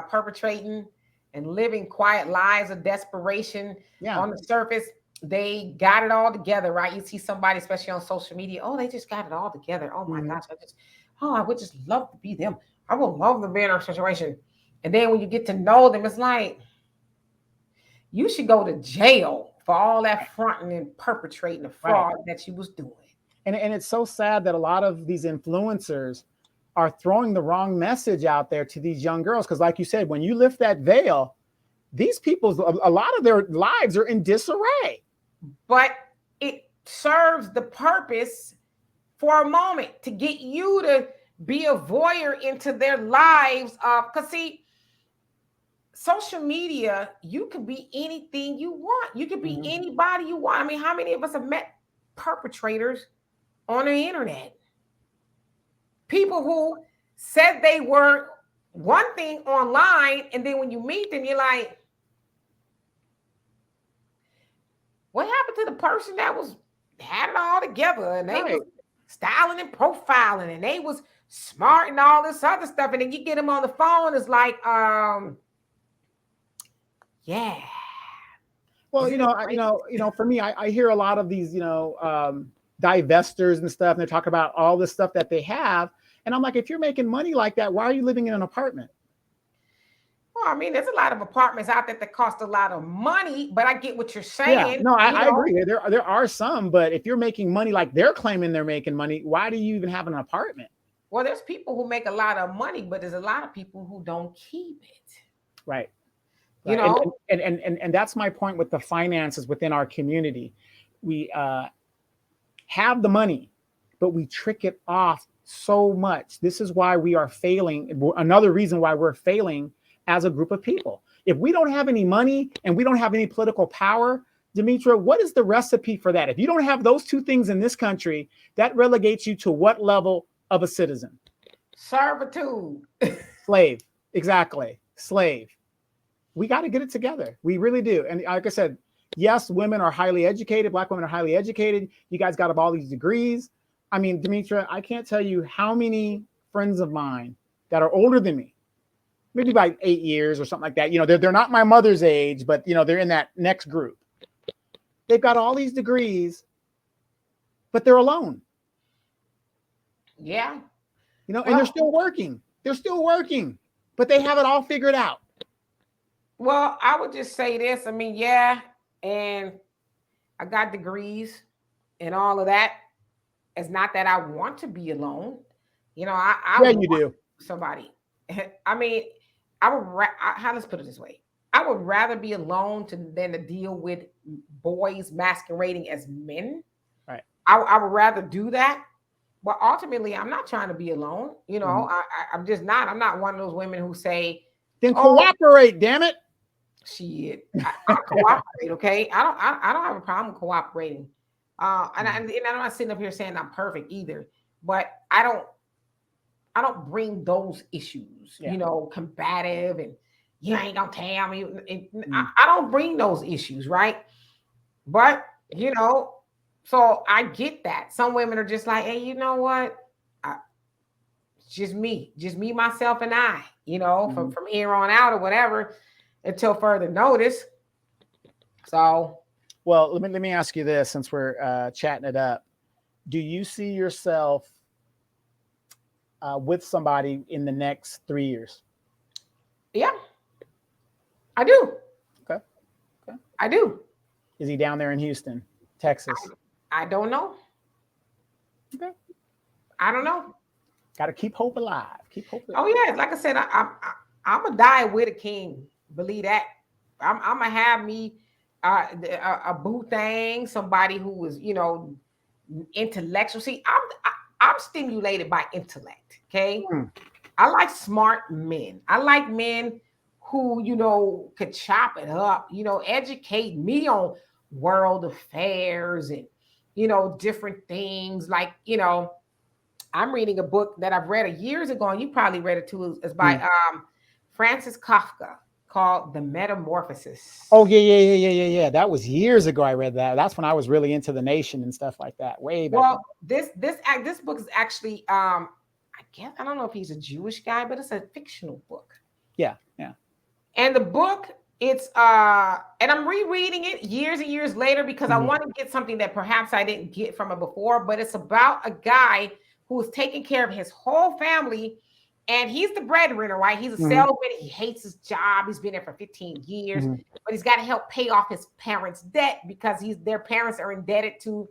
perpetrating and living quiet lives of desperation. Yeah. On the surface. They got it all together, right? You see somebody, especially on social media, oh, they just got it all together. Oh my gosh, I would just love to be them. I would love to be in our situation. And then when you get to know them, it's like you should go to jail for all that fronting and perpetrating the Right. fraud that you was doing. And it's so sad that a lot of these influencers are throwing the wrong message out there to these young girls. Because like you said, when you lift that veil, these people's, a lot of their lives are in disarray. But it serves the purpose for a moment to get you to be a voyeur into their lives. Because see, social media, you could be anything you want. You could be anybody you want. I mean, how many of us have met perpetrators on the internet? People who said they were one thing online, and then when you meet them, you're like, what happened to the person that was had it all together and they was styling and profiling and they was smart and all this other stuff, and then you get them on the phone, it's like, yeah. Well, for me, I hear a lot of these, divestors and stuff, and they're talking about all this stuff that they have. And I'm like, if you're making money like that, why are you living in an apartment? Well, I mean, there's a lot of apartments out there that cost a lot of money, but I get what you're saying. Yeah, no, I agree. There are some, but if you're making money like they're claiming they're making money, why do you even have an apartment? Well, there's people who make a lot of money, but there's a lot of people who don't keep it. Right. You know, and that's my point with the finances within our community. We have the money, but we trick it off so much. This is why we are failing. Another reason why we're failing as a group of people. If we don't have any money and we don't have any political power, Demetra, what is the recipe for that? If you don't have those two things in this country, that relegates you to what level of a citizen? Servitude. Slave. Exactly. Slave. We got to get it together. We really do. And like I said, yes, women are highly educated. Black women are highly educated. You guys got all these degrees. I mean, Demetra, I can't tell you how many friends of mine that are older than me, maybe by 8 years or something like that. They're not my mother's age, but they're in that next group. They've got all these degrees, but they're alone. Yeah. And they're still working. They're still working, but they have it all figured out. Well, I would just say this. I mean, yeah, and I got degrees and all of that. It's not that I want to be alone. I you do. Somebody. I mean, let's put it this way. I would rather be alone than to deal with boys masquerading as men. Right. I would rather do that. But ultimately, I'm not trying to be alone. I'm just not. I'm not one of those women who say, then cooperate, damn it. Shit, I cooperate, okay? I don't have a problem cooperating. And I'm not sitting up here saying I'm perfect either, but I don't bring those issues, combative and you ain't gonna tell me. I don't bring those issues, right? But so I get that. Some women are just like, hey, you know what? It's just me, myself, and I. From here on out or whatever, until further notice. So, well, let me ask you this, since we're chatting it up. Do you see yourself with somebody in the next 3 years? Yeah, I do. Okay. I do. Is he down there in Houston, Texas? I don't know. Okay. I don't know. Got to keep hope alive. Keep hope alive. Oh yeah, like I said, I'm gonna die with a king. Believe that. I'm gonna have me a boo thing, somebody who is intellectual. See, I'm stimulated by intellect. Okay, I like smart men. I like men who could chop it up. Educate me on world affairs and different things. Like I'm reading a book that I've read years ago, and you probably read it too. It's by Francis Kafka, called The Metamorphosis. Oh, yeah. That was years ago. I read that. That's when I was really into The Nation and stuff like that. Way back. Well, this book is actually, I don't know if he's a Jewish guy, but it's a fictional book. Yeah. And the book, it's and I'm rereading it years and years later because I want to get something that perhaps I didn't get from it before. But it's about a guy who is taking care of his whole family And he's the breadwinner, right? He's a salesman. He hates his job. He's been there for 15 years, but he's got to help pay off his parents' debt because their parents are indebted to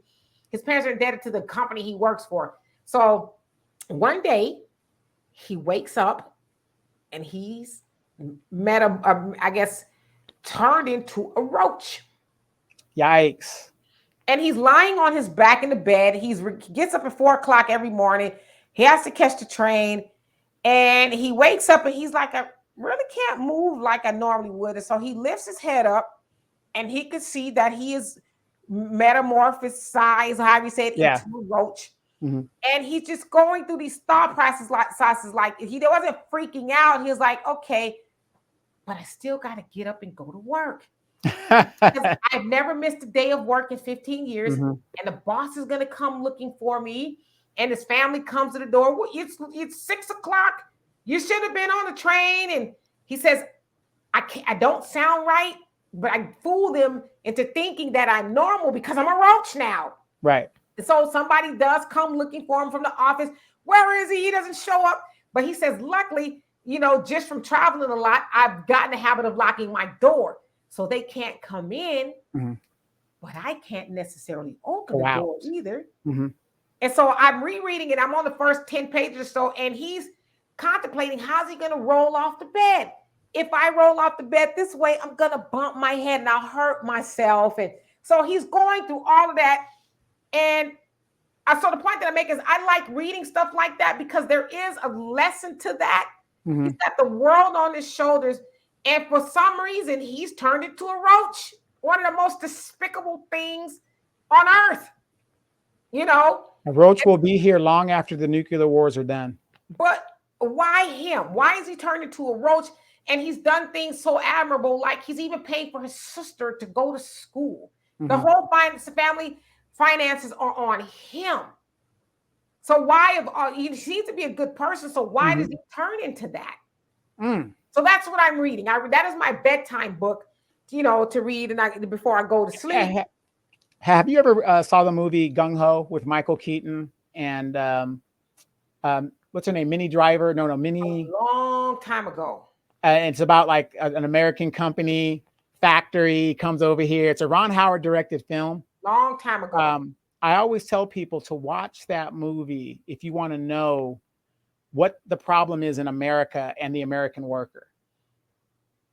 his parents are indebted to the company he works for. So one day he wakes up and he's met I guess, turned into a roach. Yikes. And he's lying on his back in the bed. He gets up at 4 o'clock every morning. He has to catch the train. And he wakes up and he's like, I really can't move like I normally would. And so he lifts his head up and he could see that he is metamorphosed size, how we said, into a roach. And he's just going through these thought processes like he wasn't freaking out. He was like, okay, but I still got to get up and go to work. I've never missed a day of work in 15 years. And the boss is going to come looking for me. And his family comes to the door. Well, it's 6 o'clock. You should have been on the train. And he says, I don't sound right, but I fooled him into thinking that I'm normal because I'm a roach now. Right. And so somebody does come looking for him from the office. Where is he? He doesn't show up. But he says, luckily, just from traveling a lot, I've gotten the habit of locking my door so they can't come in. But I can't necessarily open the door either. And so I'm rereading it. I'm on the first 10 pages or so, and he's contemplating how's he going to roll off the bed. If I roll off the bed this way, I'm going to bump my head and I'll hurt myself. And so he's going through all of that. And so the point that I make is I like reading stuff like that because there is a lesson to that. He's got the world on his shoulders. And for some reason, he's turned into a roach. One of the most despicable things on earth. A roach will be here long after the nuclear wars are done. But why him? Why is he turned into a roach? And he's done things so admirable, like he's even paying for his sister to go to school. The whole family finances are on him. So why, he seems to be a good person, so why does he turn into that? So that's what I'm reading. That is my bedtime book, to read before I go to sleep. Have you ever saw the movie Gung Ho with Michael Keaton and what's her name? Minnie Driver? No, Minnie. A long time ago. It's about like an American company factory comes over here. It's a Ron Howard directed film. Long time ago. I always tell people to watch that movie if you want to know what the problem is in America and the American worker.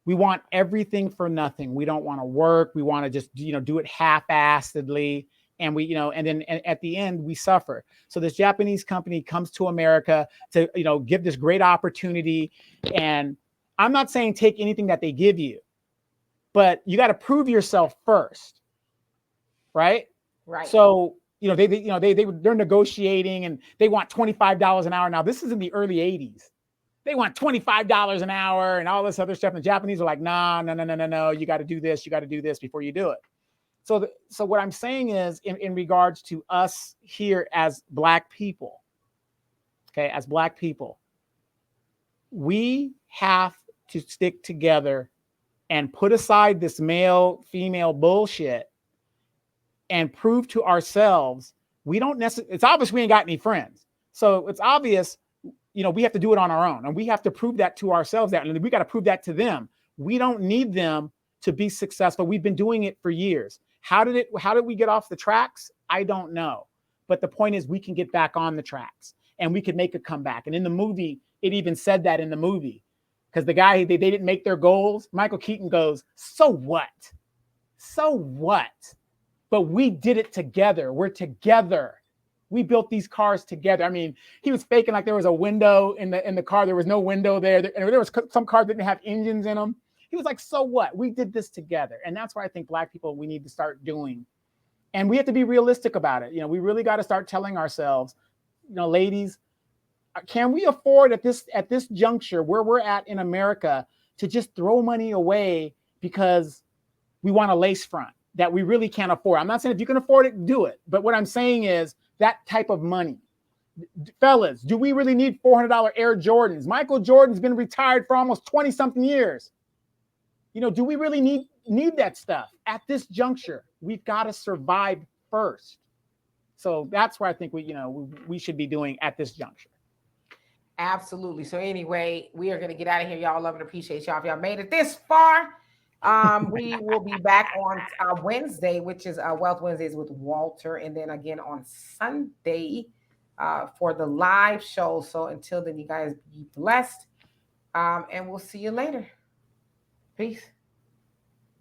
We want everything for nothing. We don't want to work. We want to just, do it half-assedly. And and then at the end, we suffer. So this Japanese company comes to America to, give this great opportunity. And I'm not saying take anything that they give you, but you got to prove yourself first. Right. Right. So, they're negotiating and they want $25 an hour. Now, this is in the early 80s. They want $25 an hour and all this other stuff. And the Japanese are like, no. You got to do this. You got to do this before you do it. So what I'm saying is in regards to us here as Black people, okay, as Black people, we have to stick together and put aside this male-female bullshit and prove to ourselves we don't necessarily, it's obvious we ain't got any friends. So it's obvious, we have to do it on our own, and we have to prove that to ourselves, and we got to prove that to them. We don't need them to be successful. We've been doing it for years. How did we get off the tracks? I don't know. But the point is we can get back on the tracks and we can make a comeback. And in the movie, it even said that in the movie, because the guy, they didn't make their goals. Michael Keaton goes, so what? So what? But we did it together. We're together. We built these cars together. I mean, he was faking like there was a window in the car. There was no window there. And there was some cars that didn't have engines in them. He was like, so what? We did this together. And that's what I think Black people, we need to start doing. And we have to be realistic about it. We really got to start telling ourselves, ladies, can we afford at this juncture where we're at in America to just throw money away because we want a lace front that we really can't afford? I'm not saying if you can afford it, do it. But what I'm saying is that type of money. Fellas, do we really need $400 Air Jordans? Michael Jordan's been retired for almost 20 something years. Do we really need that stuff at this juncture? We've got to survive first. So that's what I think we should be doing at this juncture. Absolutely. So anyway, we are going to get out of here. Y'all love and appreciate y'all. If y'all made it this far, we will be back on Wednesday, which is Wealth Wednesdays with Walter, and then again on Sunday for the live show. So until then, you guys be blessed, and we'll see you later. Peace.